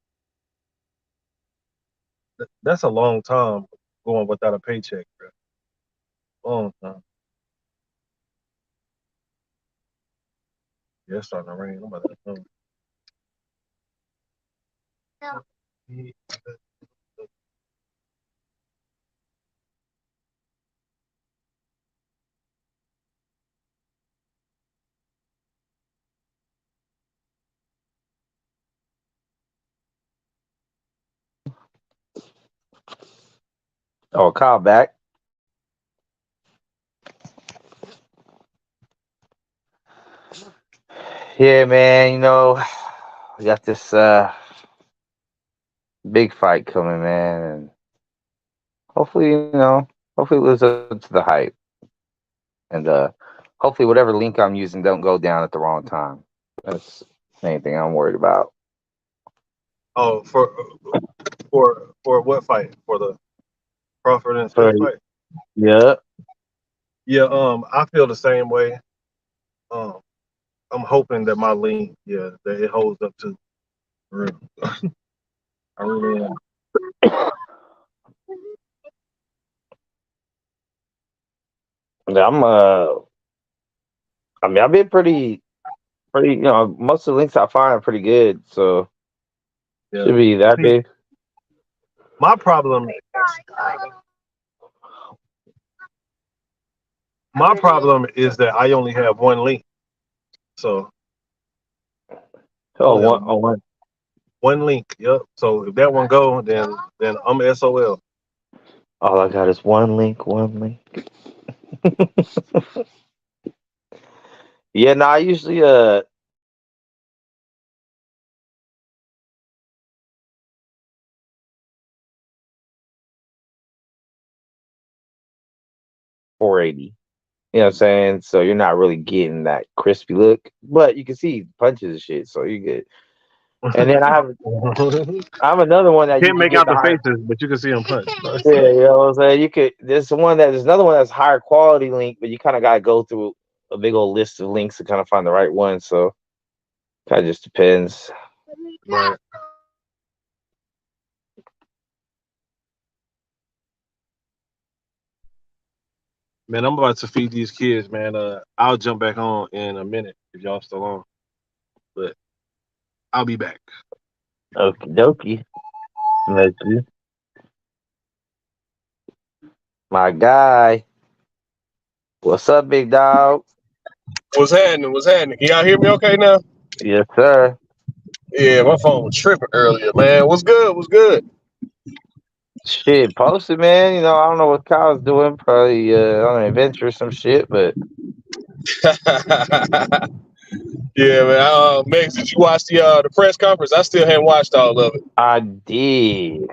That's a long time going without a paycheck, bro. Long time. Yeah, it's starting to rain. I'm about to know. No. Oh, Kyle back. Yeah, man. We got this big fight coming, man, and hopefully, hopefully it lives up to the hype, and hopefully whatever link I'm using don't go down at the wrong time. That's the main thing I'm worried about. Oh, for what fight? For the Crawford and Smith fight? Yeah. Yeah, I feel the same way. I'm hoping that my link, that it holds up to real. I really am. Yeah, I've been pretty, most of the links I find are pretty good, so should be that big. My problem is that I only have one link. So Oh, Only have one. one link. Yep. So if that one go, then I'm SOL. All I got is one link. One link. Yeah, no, I usually 480. You know what I'm saying? So you're not really getting that crispy look, but you can see punches and shit, so you're good. And then I have another one that you Can't can make get out the the higher. faces, but you can see them punch. Yeah, you know what I'm saying? You could. There's another one that's higher quality link, but you kind of got to go through a big old list of links to kind of find the right one. So kind of just depends. Right. Man, I'm about to feed these kids, man. I'll jump back on in a minute if y'all still on, but I'll be back. Okie dokie. Thank you. My guy. What's up, big dog? What's happening? What's happening? Can y'all hear me okay now? Yes, sir. Yeah, my phone was tripping earlier, man. What's good? What's good? Shit, posted, man. You know, I don't know what Kyle's doing. Probably on an adventure or some shit, but Yeah, man. Megs, did you watch the press conference? I still haven't watched all of it. I did.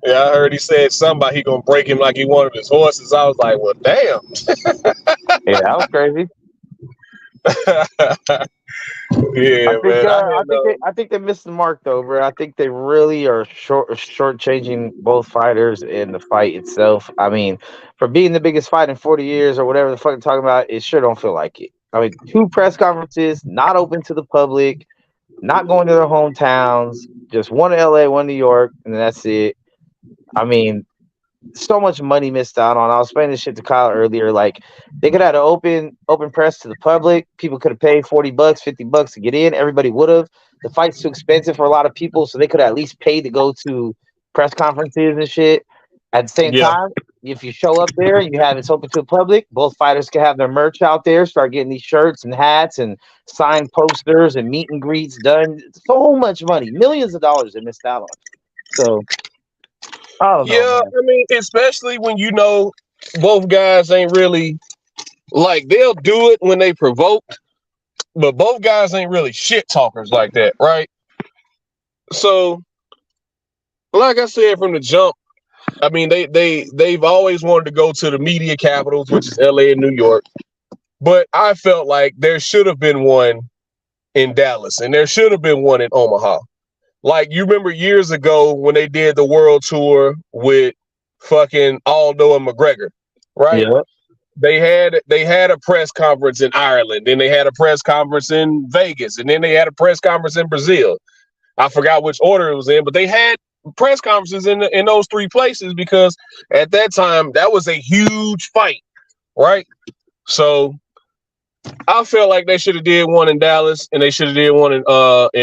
Yeah, I heard he said something about he gonna break him like he wanted his horses. I was like, well, damn. Yeah, that was crazy. Yeah, man. I think they missed the mark though, bro. I think they really are shortchanging both fighters in the fight itself. I mean, for being the biggest fight in 40 years or whatever the fuck I'm talking about, it sure don't feel like it. I mean, 2 press conferences, not open to the public, not going to their hometowns, just one in LA, one in New York, and that's it. I mean, so much money missed out on. I was explaining this shit to Kyle earlier. Like they could have had an open press to the public. People could have paid $40, $50 to get in. Everybody would have. The fight's too expensive for a lot of people, so they could at least pay to go to press conferences and shit. At the same Yeah. time, if you show up there and you have it's open to the public, both fighters can have their merch out there, start getting these shirts and hats and signed posters and meet and greets done. So much money, millions of dollars they missed out on. So I don't know, Yeah, man. I mean, especially when you know both guys ain't really like they'll do it when they provoked, but both guys ain't really shit talkers like that, right? So, like I said from the jump, I mean they've always wanted to go to the media capitals, which is LA and New York. But I felt like there should have been one in Dallas and there should have been one in Omaha. Like you remember years ago when they did the world tour with fucking Aldo and McGregor, right? Yeah. They had a press conference in Ireland, then they had a press conference in Vegas, and then they had a press conference in Brazil. I forgot which order it was in, but they had press conferences in those 3 places because at that time that was a huge fight, right? So I felt like they should have did one in Dallas and they should have did one in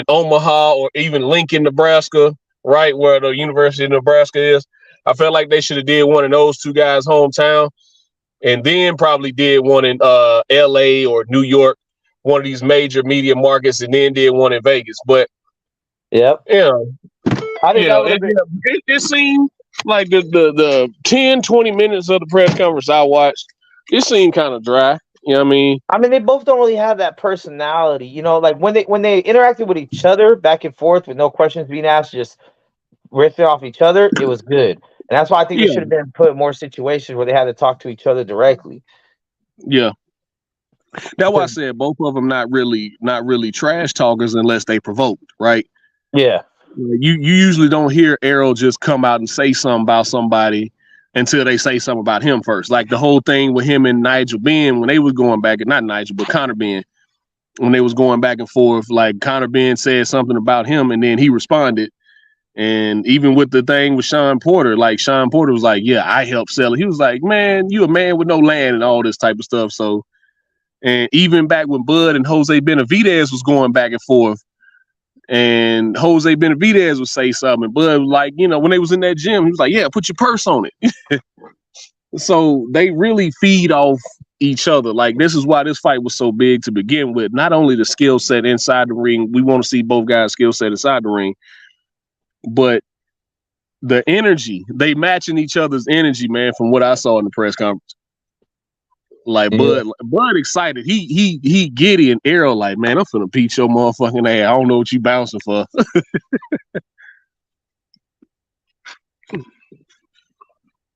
Omaha or even Lincoln, Nebraska, right where the University of Nebraska is. I felt like they should have did one in those 2 guys' hometown, and then probably did one in LA or New York, one of these major media markets, and then did one in Vegas. But Yep. yeah, I think that would have been. it seemed like the 10, 20 minutes of the press conference I watched, it seemed kind of dry. You know what I mean? I mean, they both don't really have that personality, you know. Like when they interacted with each other back and forth with no questions being asked, just riffing off each other, it was good. And that's why I think they Yeah. should have been put in more situations where they had to talk to each other directly. Yeah. That's why I said both of them not really trash talkers unless they provoked, right? Yeah. You usually don't hear Errol just come out and say something about somebody until they say something about him first. Like the whole thing with him and Nigel Benn when they was going back, not Nigel, but Conor Benn, when they was going back and forth, like Conor Benn said something about him and then he responded. And even with the thing with Sean Porter, like Sean Porter was like, yeah, I helped sell it. He was like, man, you a man with no land and all this type of stuff. So, and even back when Bud and Jose Benavidez was going back and forth, and Jose Benavidez would say something, Bud was like, you know, when they was in that gym, he was like, yeah, put your purse on it. So they really feed off each other. Like, this is why this fight was so big to begin with. Not only the skill set inside the ring, we want to see both guys' skill set inside the ring, but the energy, they matching each other's energy, man, from what I saw in the press conference. Like, Bud excited. He giddy, and Arrow like, man, I'm finna beat your motherfucking ass. I don't know what you bouncing for.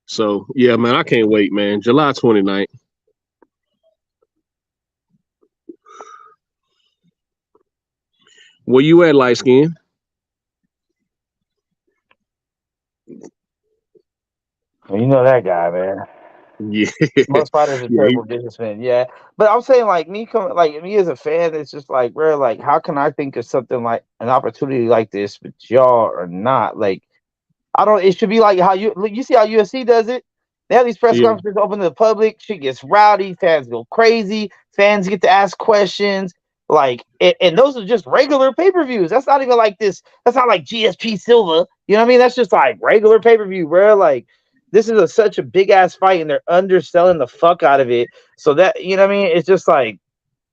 So, yeah, man, I can't wait, man. July 29th. Where you at, light skin? You know that guy, man. Yeah. Most fighters are terrible businessmen. Yeah, but I'm saying, like, me as a fan, it's just like, bro, like, how can I think of something like an opportunity like this, but y'all are not? Like, I don't. It should be like how you see how UFC does it. They have these press conferences open to the public. Shit gets rowdy. Fans go crazy. Fans get to ask questions. Like, and those are just regular pay-per-views. That's not even like this. That's not like GSP Silva. You know what I mean? That's just like regular pay-per-view, bro. Like, this is such a big-ass fight, and they're underselling the fuck out of it. So that, you know what I mean? It's just like,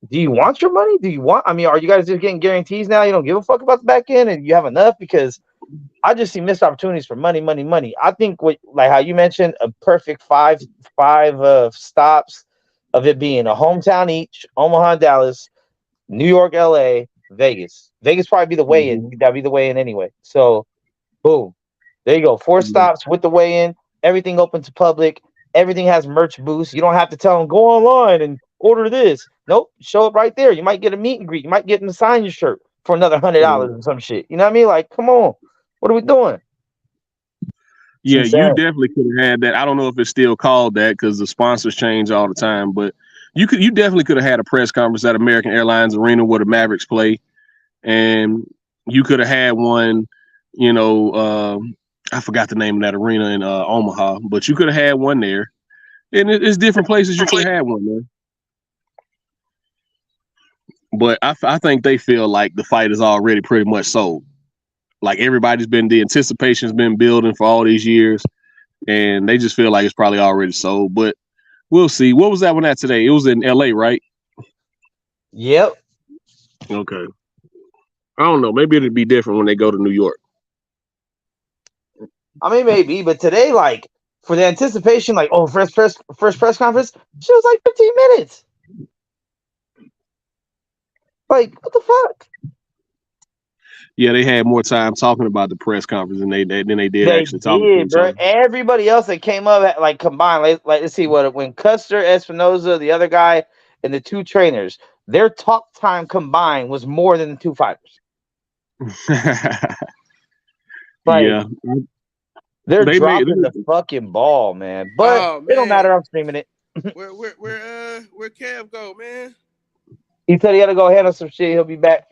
do you want your money? Are you guys just getting guarantees now? You don't give a fuck about the back end, and you have enough? Because I just see missed opportunities for money. I think like how you mentioned, a perfect five stops of it being a hometown each: Omaha, Dallas, New York, LA, Vegas. Vegas probably be the weigh-in. That'd be the weigh-in anyway. So, boom, there you go. 4 stops with the weigh-in. Everything open to public. Everything has merch booths. You don't have to tell them, go online and order this. Nope, show up right there. You might get a meet and greet. You might get them to sign your shirt for another $100 or some shit. You know what I mean? Like, come on. What are we doing? Yeah, you definitely could have had that. I don't know if it's still called that because the sponsors change all the time, but you definitely could have had a press conference at American Airlines Arena where the Mavericks play, and you could have had one, you know, I forgot the name of that arena in Omaha, but you could have had one there. And it's different places you could have had one, man. But I think they feel like the fight is already pretty much sold. Like, the anticipation's been building for all these years, and they just feel like it's probably already sold. But we'll see. What was that one at today? It was in LA, right? Yep. Okay. I don't know. Maybe it'd be different when they go to New York. I mean, maybe, but today, like, for the anticipation, like, oh, first press conference, she was like 15 minutes. Like, what the fuck? Yeah, they had more time talking about the press conference than they did actually talking. Bro. Everybody else that came up, like, combined, like, let's see when Custer, Espinoza, the other guy, and the 2 trainers, their talk time combined was more than the 2 fighters. Like, yeah. They're dropping the fucking ball, man. But it don't matter. I'm streaming it. Where Kev go, man? He said he had to go handle some shit. He'll be back.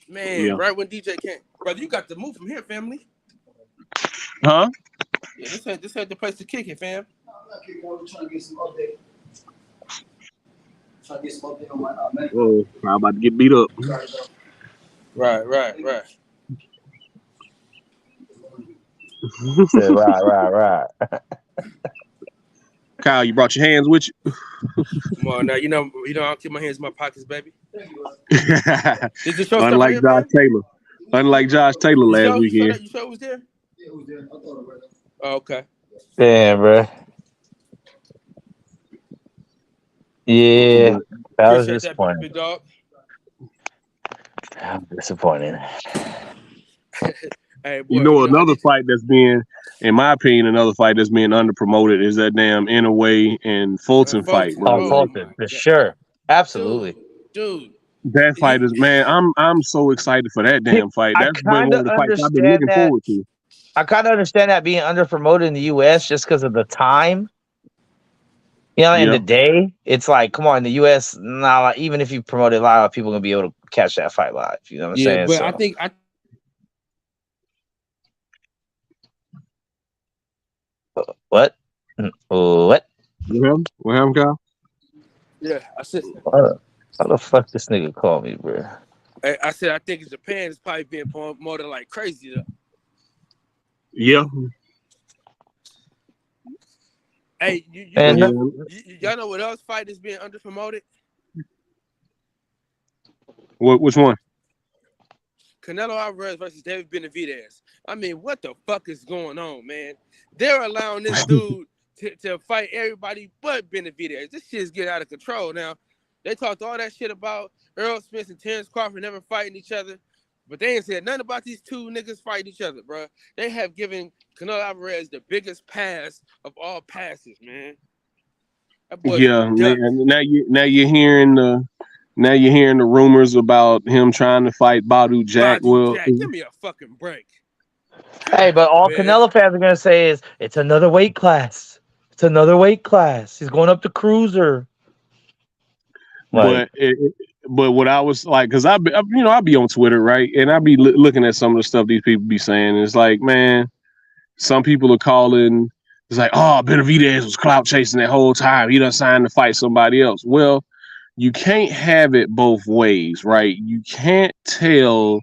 Man, right when DJ came. Brother, you got to move from here, family. Huh? Yeah, this had the place to kick it, fam. I'm not kicking. I'm trying to get some update. Trying to get some update on my man. Oh, I'm about to get beat up. Right. Right. Kyle, you brought your hands with you? Come on now, you know I'll keep my hands in my pockets, baby. Unlike Josh Taylor last weekend. You saw it was there? Yeah, it was there. I thought it was there. Oh, okay. Damn, bro. Yeah, that was disappointing. Big dog. I'm disappointed. Hey, boy, you know, another fight that's being, in my opinion, under promoted is that damn Inouye and Fulton fight. Oh, Fulton, for sure. Absolutely. Dude. That fight is, man, I'm so excited for that damn fight. That's been one of the fights I've been looking forward to. I kind of understand that being under promoted in the US just because of the time. You know, in the day, it's like, come on, in the US, even if you promote it live, people gonna be able to catch that fight live. You know what I'm saying? But so. I think What? What happened, Kyle? Yeah, I said. How the fuck this nigga call me, bro? I said I think Japan is probably being promoted like crazy though. Yeah. Hey, you And Yeah. know, y'all know what else fight is being under promoted? Which one? Canelo Alvarez versus David Benavidez. I mean, what the fuck is going on, man? They're allowing this dude to fight everybody but Benavidez. This shit's getting out of control now. They talked all that shit about Earl Smith and Terrence Crawford never fighting each other, but they ain't said nothing about these two niggas fighting each other, bro. They have given Canelo Alvarez the biggest pass of all passes, man. That boy's Yeah. a duck. Now you're hearing the rumors about him trying to fight Badu Jack. Badu Well, Jack, give me a fucking break. hey, but all Man. Canelo fans are gonna say is it's another weight class. It's another weight class. He's going up to cruiser. Like, but what I was like, because I be on Twitter, right, and I be looking at some of the stuff these people be saying. It's like, man, some people are calling. It's like, oh, Benavidez was clout chasing that whole time. He done signed to fight somebody else. Well, you can't have it both ways, right? You can't tell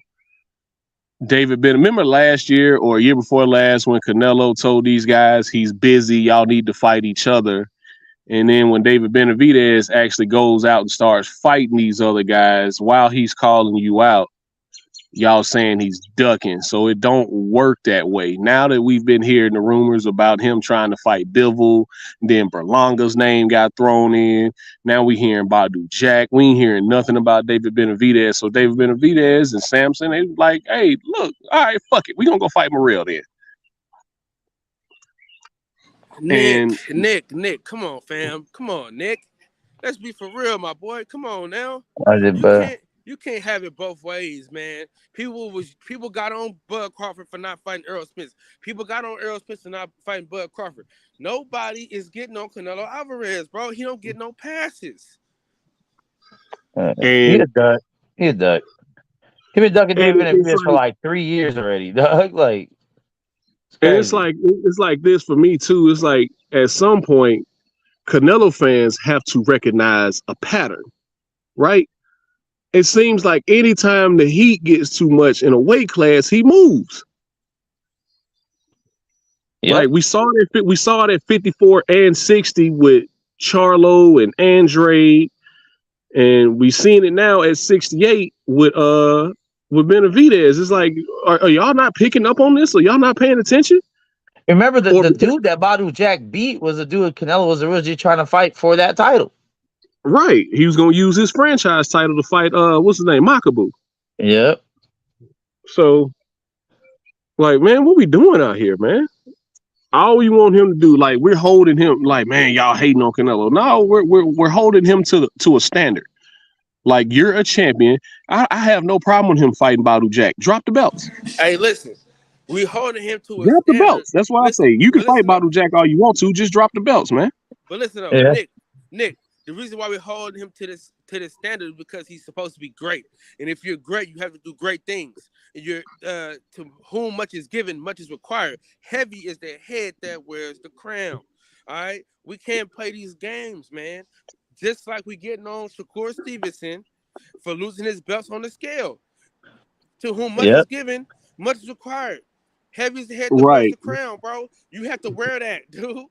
David Ben. Remember last year or a year before last when Canelo told these guys he's busy, y'all need to fight each other. And then when David Benavidez actually goes out and starts fighting these other guys while he's calling you out, y'all saying he's ducking. So it don't work that way. Now that we've been hearing the rumors about him trying to fight Bivol, then Berlanga's name got thrown in. Now we hearing Badu Jack. We ain't hearing nothing about David Benavidez. So David Benavidez and Samson, they like, hey, look, all right, fuck it. We gonna go fight Morrell then. Nick, come on, fam. Come on, Nick. Let's be for real, my boy. Come on now. You can't have it both ways, man. People got on Bud Crawford for not fighting Earl Smith. People got on Earl Smith for not fighting Bud Crawford. Nobody is getting on Canelo Alvarez, bro. He don't get no passes. He a duck. He a duck. He been ducking David Benavidez for like 3 years already, dog. Like, it's like this for me too. It's like at some point, Canelo fans have to recognize a pattern, right? It seems like anytime the heat gets too much in a weight class, he moves. Yep. Like we saw it at 54 and 60 with Charlo and Andre, and we seen it now at 68 with Benavidez. It's like, are y'all not picking up on this? Are y'all not paying attention? Remember the dude that Badu Jack beat was the dude Canelo was originally trying to fight for that title. Right. He was gonna use his franchise title to fight what's his name? Makabu. Yep. So like, man, what we doing out here, man? All we want him to do, like, we're holding him like, man, y'all hating on Canelo. No, we're holding him to a standard. Like, you're a champion. I have no problem with him fighting Badu Jack. Drop the belts. Hey, listen, we holding him to a drop standard. The belts. That's why I say you can fight Badu Jack all you want to. Just drop the belts, man. But listen, though, Nick, the reason why we're holding him to this standard is because he's supposed to be great. And if you're great, you have to do great things. And you're to whom much is given, much is required. Heavy is the head that wears the crown. All right, we can't play these games, man. Just like we getting on Shakur Stevenson for losing his belts on the scale. To whom much is given, much is required. Heavy is the head that wears the crown, bro. You have to wear that, dude.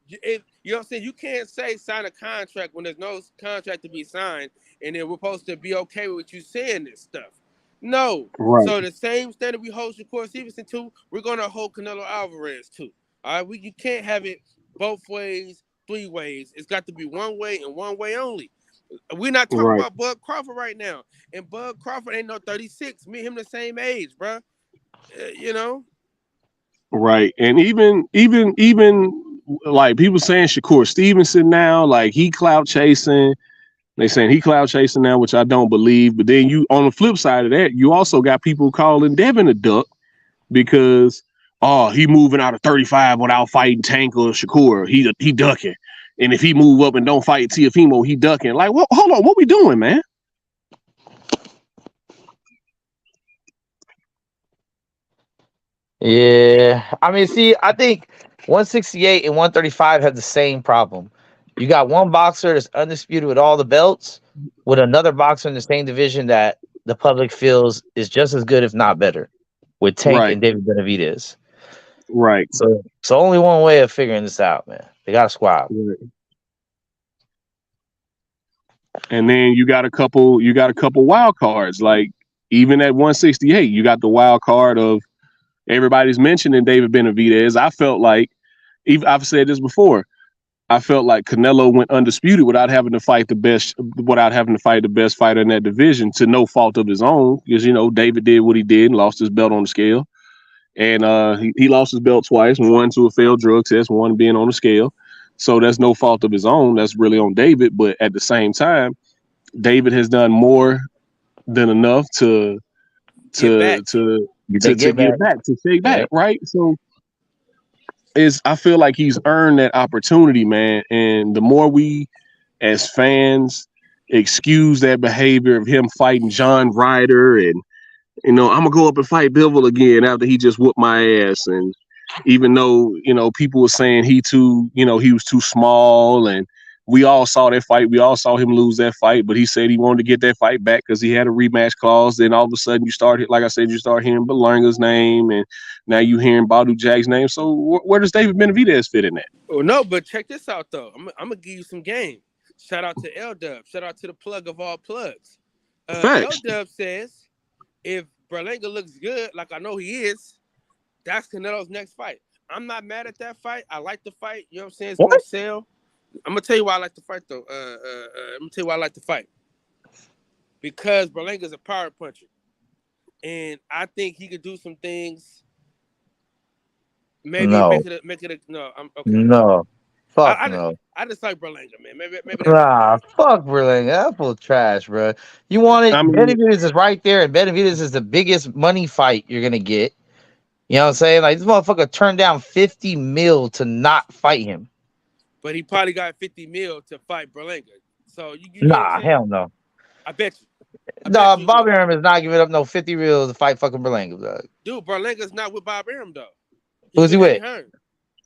You know what I'm saying? You can't say sign a contract when there's no contract to be signed, and then we're supposed to be okay with you saying this stuff. No. Right. So the same standard we hold Shakur Stevenson to, we're gonna hold Canelo Alvarez to. All right, you can't have it both ways, 3 ways. It's got to be one way and one way only. We're not talking about Bud Crawford right now, and Bud Crawford ain't no 36. Me and him the same age, bro. You know. Right, and even like people saying Shakur Stevenson now, like he clout chasing. They saying he clout chasing now, which I don't believe. But then you, on the flip side of that, you also got people calling Devin a duck because he moving out of 35 without fighting Tank or Shakur. He ducking, and if he move up and don't fight Teofimo, he ducking. Like, well, hold on, what we doing, man? Yeah, I mean, see, I think 168 and 135 have the same problem. You got one boxer that's undisputed with all the belts, with another boxer in the same division that the public feels is just as good, if not better, with Tank and David Benavidez. Right. So only one way of figuring this out, man. They got a squad. And then you got a couple wild cards. Like even at 168, you got the wild card of everybody's mentioning David Benavidez. I felt like, I've said this before, I felt like Canelo went undisputed without having to fight the best fighter in that division, to no fault of his own, because David did what he did and lost his belt on the scale. And he lost his belt twice, one to a failed drug test, one being on the scale. So that's no fault of his own. That's really on David. But at the same time, David has done more than enough to get back, to take back, right? So I feel like he's earned that opportunity, man. And the more we as fans excuse that behavior of him fighting John Ryder and I'm gonna go up and fight Bivol again after he just whooped my ass. And even though, people were saying he was too small, and we all saw that fight. We all saw him lose that fight, but he said he wanted to get that fight back because he had a rematch clause. Then all of a sudden you start hearing Belanga's name, and now you hearing Badou Jack's name. So where does David Benavidez fit in that? Oh, no, but check this out, though. I'm going to give you some game. Shout out to L-Dub. Shout out to the plug of all plugs. L-Dub says, if Berlanga looks good, like I know he is, that's Canelo's next fight. I'm not mad at that fight. I like the fight. You know what I'm saying? It's going to sell. I'm going to tell you why I like the fight, though. I'm going to tell you why I like the fight. Because Berlanga's a power puncher. And I think he could do some things. Maybe make it a no. I'm okay. No. Fuck no. I just like Berlanga, man. Maybe fuck Berlanga. That's full trash, bro. You want it? Benavidez is right there, and Benavidez is the biggest money fight you're gonna get. You know what I'm saying? Like, this motherfucker turned down $50 million to not fight him. But he probably got $50 million to fight Berlanga. So you hell no. I bet you. Bob Arum is not giving up no $50 million to fight fucking Berlanga, dog. Dude, Berlanga's not with Bob Arum, though. Who's he with?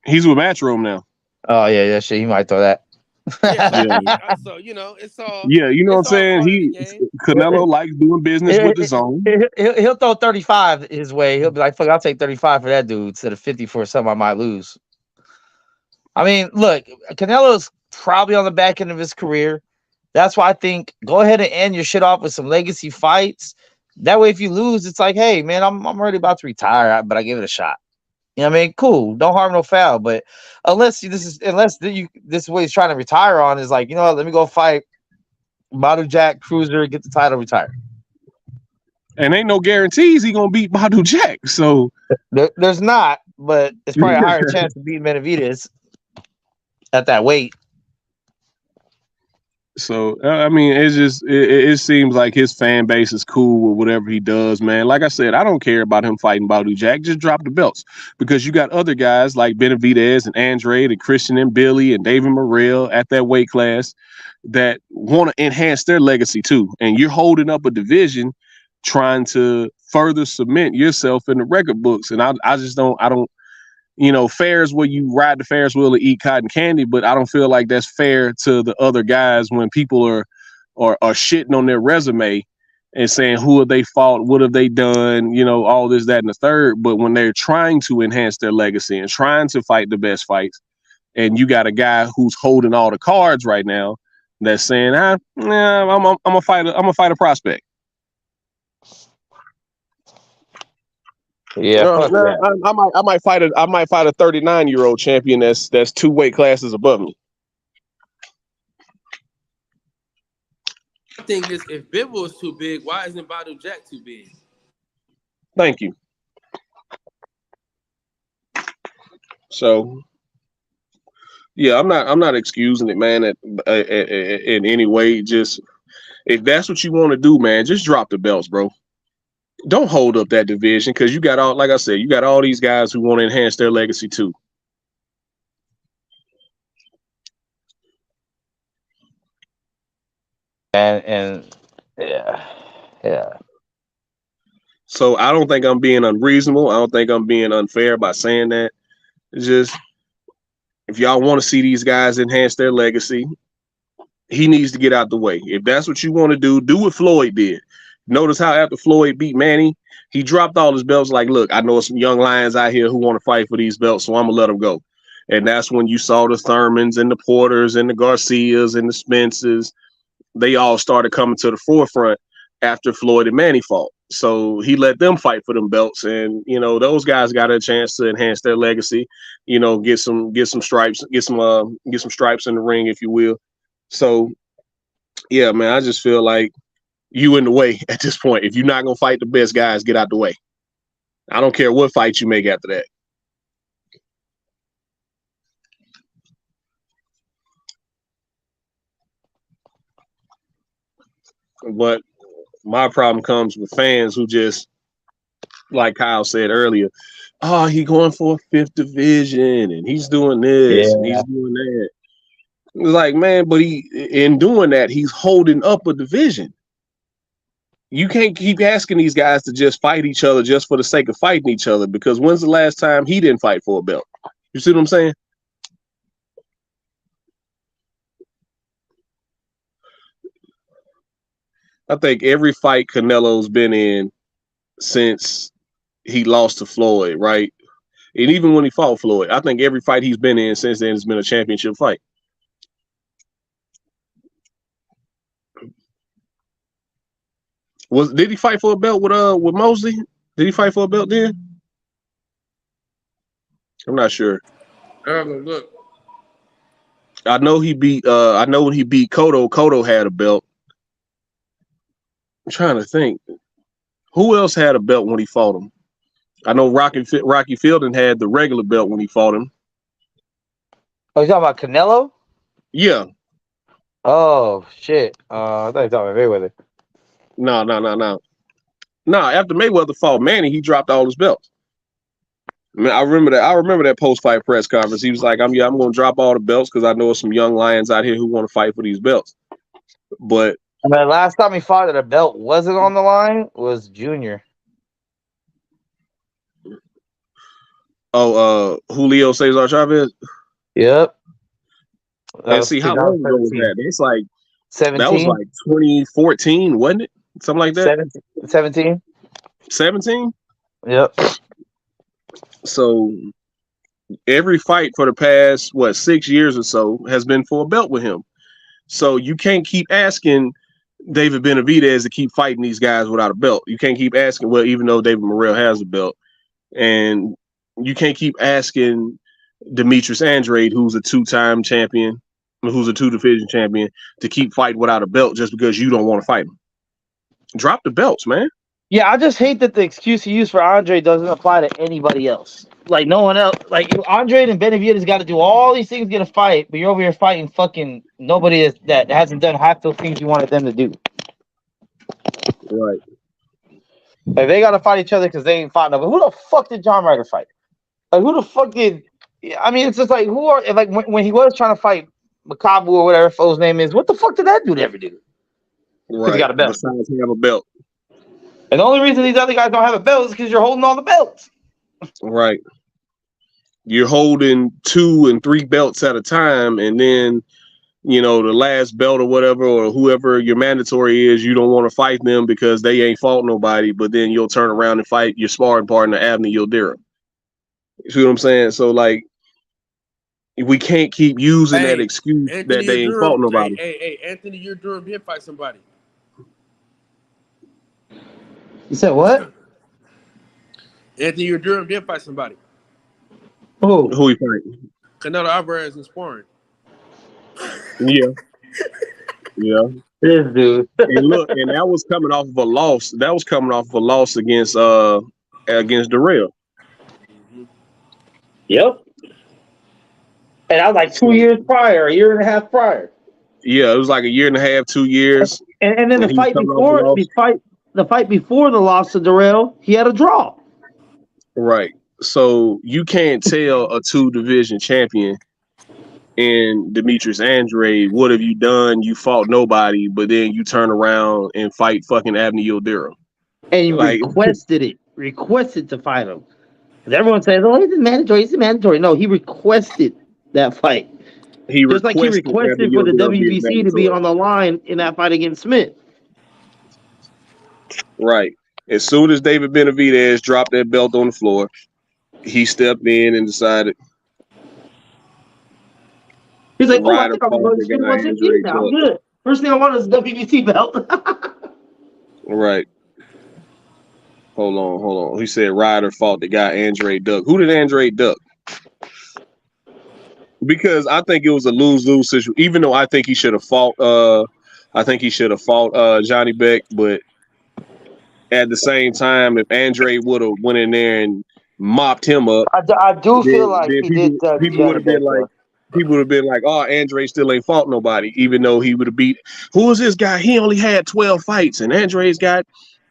He's with Matchroom now. Oh yeah, shit. He might throw that. So it's all. Yeah, you know what I'm saying. Canelo likes doing business with the zone. He'll throw 35 his way. He'll be like, "Fuck, I'll take 35 for that dude instead of 50 for something I might lose." I mean, look, Canelo's probably on the back end of his career. That's why I think go ahead and end your shit off with some legacy fights. That way, if you lose, it's like, hey, man, I'm already about to retire, but I gave it a shot. You know what I mean? Cool. Don't harm, no foul. But unless this is what he's trying to retire on is like, you know what? Let me go fight Badou Jack, Cruiser, get the title, retire. And ain't no guarantees he gonna beat Badou Jack. So there's not, but it's probably a higher chance to beat Benavidez at that weight. So I mean, it seems like his fan base is cool with whatever he does, man. Like I said, I don't care about him fighting Badou Jack. Just drop the belts, because you got other guys like Benavidez and Andrade and Christian and Billy and David Morrell at that weight class that want to enhance their legacy too. And you're holding up a division trying to further cement yourself in the record books. And I don't. Fair is where you ride the Ferris wheel to eat cotton candy, but I don't feel like that's fair to the other guys when people are shitting on their resume and saying who have they fought, what have they done, all this, that, and the third. But when they're trying to enhance their legacy and trying to fight the best fights, and you got a guy who's holding all the cards right now that's saying, I'm a fighter prospect. Yeah, I might fight a 39-year-old champion that's 2 weight classes above me. The thing is, if Bivol is too big, why isn't Badou Jack too big? Thank you. So, yeah, I'm not excusing it, man. In any way, just if that's what you want to do, man, just drop the belts, bro. Don't hold up that division, because you got all these guys who want to enhance their legacy too. And yeah. So I don't think I'm being unreasonable. I don't think I'm being unfair by saying that. It's just, if y'all want to see these guys enhance their legacy, he needs to get out the way. If that's what you want to do what Floyd did. Notice how after Floyd beat Manny, he dropped all his belts. Like, look, I know some young lions out here who want to fight for these belts, so I'm gonna let them go. And that's when you saw the Thurmans and the Porters and the Garcias and the Spencers. They all started coming to the forefront after Floyd and Manny fought. So he let them fight for them belts, and those guys got a chance to enhance their legacy. Get some stripes, get some stripes in the ring, if you will. So yeah, man, I just feel like you in the way at this point. If you're not gonna fight the best guys, get out the way. I don't care what fight you make after that. But my problem comes with fans who just, like Kyle said earlier, oh, he going for a 5th division and he's doing this and he's doing that. It's like, man, but in doing that, he's holding up a division. You can't keep asking these guys to just fight each other just for the sake of fighting each other, because when's the last time he didn't fight for a belt? You see what I'm saying? I think every fight Canelo's been in since he lost to Floyd, right? And even when he fought Floyd, I think every fight he's been in since then has been a championship fight. Did he fight for a belt with Mosley? Did he fight for a belt then? I'm not sure. Look. I know he beat. I know when he beat Cotto. Cotto had a belt. I'm trying to think. Who else had a belt when he fought him? I know Rocky Fielding had the regular belt when he fought him. Oh, you talking about Canelo? Yeah. Oh shit. I thought you were talking about Mayweather. No. After Mayweather fought Manny, he dropped all his belts. I remember that post-fight press conference. He was like, I'm going to drop all the belts because I know some young lions out here who want to fight for these belts. But the last time he fought that a belt wasn't on the line was Junior. Oh, Julio Cesar Chavez? Yep. And see, how long ago was that? It's like 17. That was like 2014, wasn't it? Something like that? 17. 17? Yep. So every fight for the past 6 years or so has been for a belt with him. So you can't keep asking David Benavidez to keep fighting these guys without a belt. You can't keep asking, well, even though David Morrell has a belt, and you can't keep asking Demetrius Andrade, who's a 2-time champion, who's a 2-division champion, to keep fighting without a belt just because you don't want to fight him. Drop the belts, man. Yeah, I just hate that the excuse he used for Andre doesn't apply to anybody else. Like, no one else. Like, Andre and Benavidez got to do all these things to get a fight, but you're over here fighting fucking nobody that hasn't done half those things you wanted them to do. Right. Like, they got to fight each other because they ain't fought nobody. Who the fuck did John Ryder fight? Like, who the fuck did... I mean, it's just like, who are... Like, when he was trying to fight Makabu or whatever fool's name is, what the fuck did that dude ever do? Right. He got a belt. Besides, he have a belt. And the only reason these other guys don't have a belt is because you're holding all the belts. Right. You're holding 2 and 3 belts at a time, and then, the last belt or whatever, or whoever your mandatory is, you don't want to fight them because they ain't fought nobody, but then you'll turn around and fight your sparring partner, Abner Yildirim. You see what I'm saying? So, like, we can't keep using that excuse Anthony that they ain't fought nobody. Hey, Anthony Yildirim did fight somebody. You said what? Anthony Yildirim did fight somebody. Who he fighting? Canelo Alvarez in sparring. Yeah. This dude. And look, and that was coming off of a loss. That was coming off of a loss against Darrell. Yep. And that was like 2 years prior, a year and a half prior. Yeah, it was like a year and a half, 2 years. And then the fight before the loss to Darrell, he had a draw. Right. So you can't tell a 2-division champion in Demetrius Andrade, what have you done? You fought nobody, but then you turn around and fight fucking Abner Yildirim. And you requested to fight him. Because everyone says, oh, he's mandatory. No, he requested that fight. Just like he requested for the WBC to be on the line in that fight against Smith. Right. As soon as David Benavidez dropped that belt on the floor, he stepped in and decided, He's like, oh, I Ryder think I'm fought going the to spend guy 160 Andre now. I'm Duck. good. First thing I want is a WBC belt. Right. Hold on. He said Ryder fought the guy Andre Duck. Who did Andre Duck? Because I think it was a lose-lose situation. Even though I think he should have fought. Johnny Beck, but at the same time, if Andre would have went in there and mopped him up, I do feel like then he did people would have been like, oh, Andre still ain't fought nobody, even though he would have beat. Who is this guy? He only had 12 fights, and Andre's got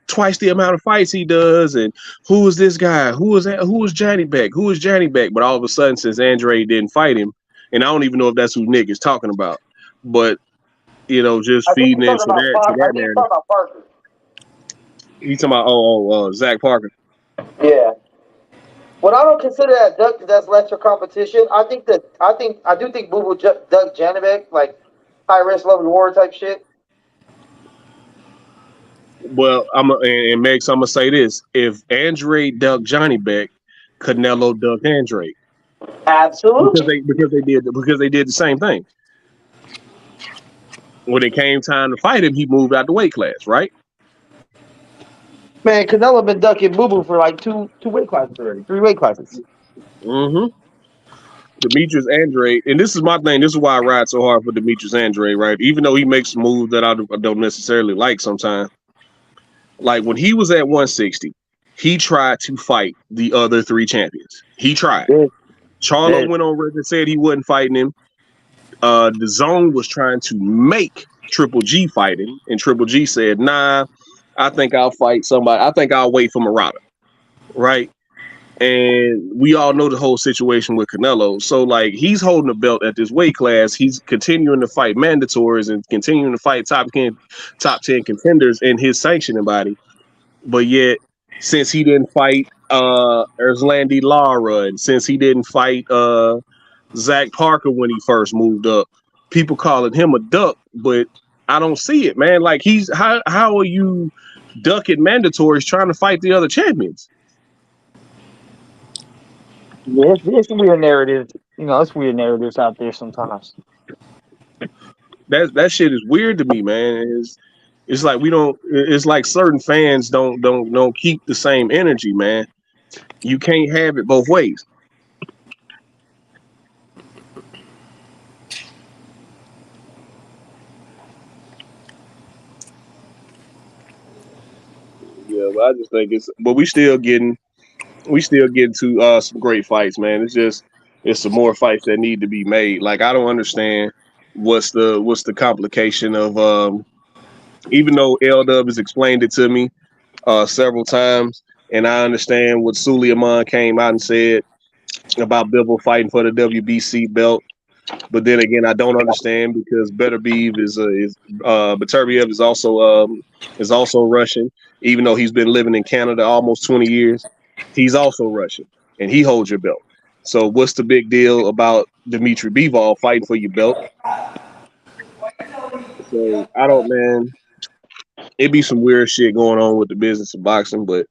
twice the amount of fights he does. And who is this guy? Who is that? Who is Johnny Beck? Who is Johnny Beck? But all of a sudden, since Andre didn't fight him, and I don't even know if that's who Nick is talking about, but just feeding into that narrative. about Parker. He's talking about Zach Parker. Yeah. Well, I don't consider that Duck that's lesser competition. I do think Boo Boo Duck Janibek, like high risk, low reward type shit. Well, I'm gonna say this: if Andre ducked Johnny Beck, Canelo ducked Andre. Absolutely. Because they did the same thing. When it came time to fight him, he moved out the weight class, right? Man, Canelo been ducking Boo Boo for like two weight classes already, 3 weight classes. Mm-hmm. Demetrius Andre, and this is my thing. This is why I ride so hard for Demetrius Andre, right? Even though he makes moves that I don't necessarily like sometimes. Like when he was at 160, he tried to fight the other 3 champions. He tried. Yeah. Charlo went on record and said he wasn't fighting him. The Zone was trying to make Triple G fight him, and Triple G said, nah, I think I'll fight somebody. I think I'll wait for Murata, right? And we all know the whole situation with Canelo. So, like, he's holding the belt at this weight class. He's continuing to fight mandatories and continuing to fight top 10 contenders in his sanctioning body. But yet, since he didn't fight Erslandy Lara, and since he didn't fight Zach Parker when he first moved up, people calling him a duck, but I don't see it, man. Like, how are you ducking mandatories trying to fight the other champions? Yeah, it's weird narratives. It's weird narratives out there sometimes. That shit is weird to me, man. It's like we don't. It's like certain fans don't keep the same energy, man. You can't have it both ways. Yeah, but I just think but we still getting to some great fights, man. It's some more fights that need to be made. Like, I don't understand what's the complication of even though L-Dub has explained it to me several times, and I understand what Suleiman came out and said about Bivol fighting for the WBC belt. But then again, I don't understand because Beterbiev Beterbiev is also Russian, even though he's been living in Canada almost 20 years. He's also Russian, and he holds your belt. So what's the big deal about Dmitry Bivol fighting for your belt? So I don't, man. It'd be some weird shit going on with the business of boxing, but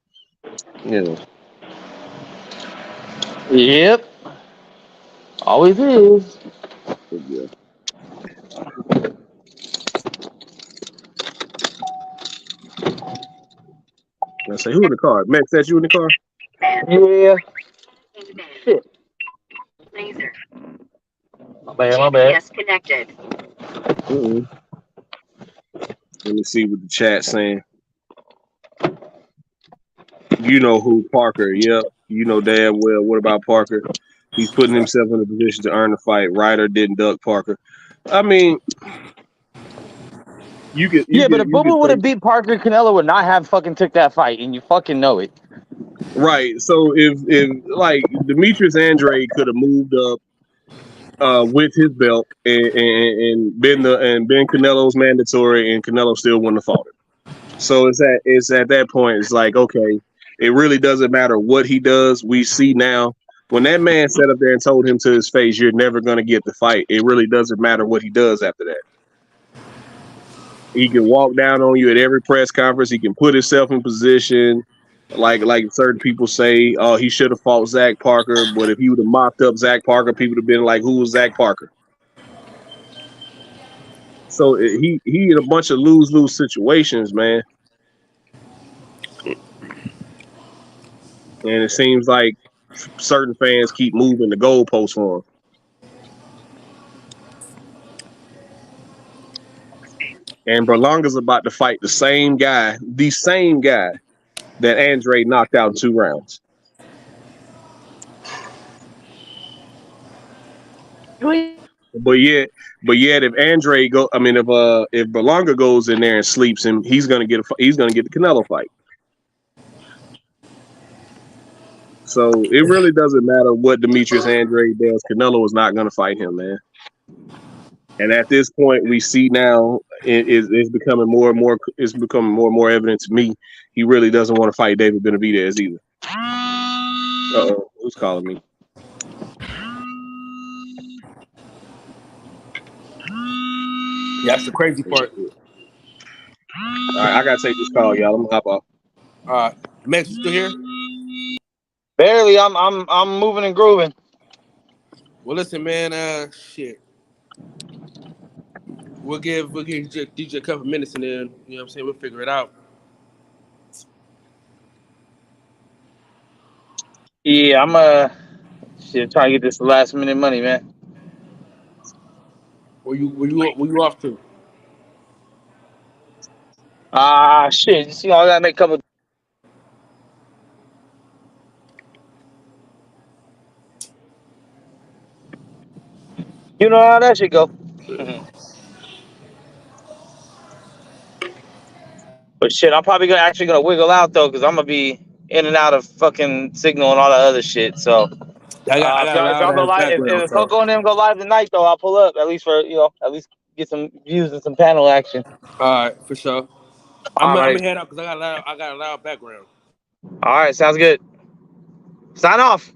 Yep. Always is. Yeah. I say, who in the car? Max, that's you in the car? Yeah. Shit. Laser. My bad. GPS connected. Mm-mm. Let me see what the chat's saying. You know who, Parker? Yep. You know damn well. What about Parker? He's putting himself in a position to earn the fight. Ryder didn't duck Parker. I mean, but if Boo Boo would have beat Parker, Canelo would not have fucking took that fight, and you fucking know it. Right. So if like Demetrius Andre could have moved up with his belt and been Canelo's mandatory, and Canelo still wouldn't have fought him. So it's at that point, it's like, okay, it really doesn't matter what he does. We see now when that man sat up there and told him to his face, you're never going to get the fight. It really doesn't matter what he does after that. He can walk down on you at every press conference. He can put himself in position. Like certain people say, oh, he should have fought Zach Parker. But if he would have mopped up Zach Parker, people would have been like, who was Zach Parker? So he in a bunch of lose situations, man. And it seems like certain fans keep moving the goalposts for him. And Berlanga's about to fight the same guy that Andre knocked out in 2 rounds. But yet, if Andre if Berlanga goes in there and sleeps him, he's gonna get the Canelo fight. So it really doesn't matter what Demetrius Andre does. Canelo is not gonna fight him, man. And at this point, we see now it's becoming more and more. It's becoming more and more evident to me. He really doesn't want to fight David Benavidez either. Uh-oh, who's calling me? Yeah, that's the crazy part. All right, I gotta take this call, y'all. I'm gonna hop off. Max, you still here? Barely. I'm moving and grooving. Well, listen, man. Shit. We'll give DJ a couple minutes and then, you know what I'm saying, we'll figure it out. Yeah, I'm trying to get this last minute money, man. Where you off to? Shit. Just, I gotta make a couple. You know how that shit go. But shit, I'm probably actually gonna wiggle out though, because I'm gonna be in and out of fucking Signal and all that other shit. So I got if y'all go live, if Coco and them go live tonight though, I'll pull up at least for at least get some views and some panel action. All right, for sure. I'm gonna head out because I got a loud background. All right, sounds good. Sign off.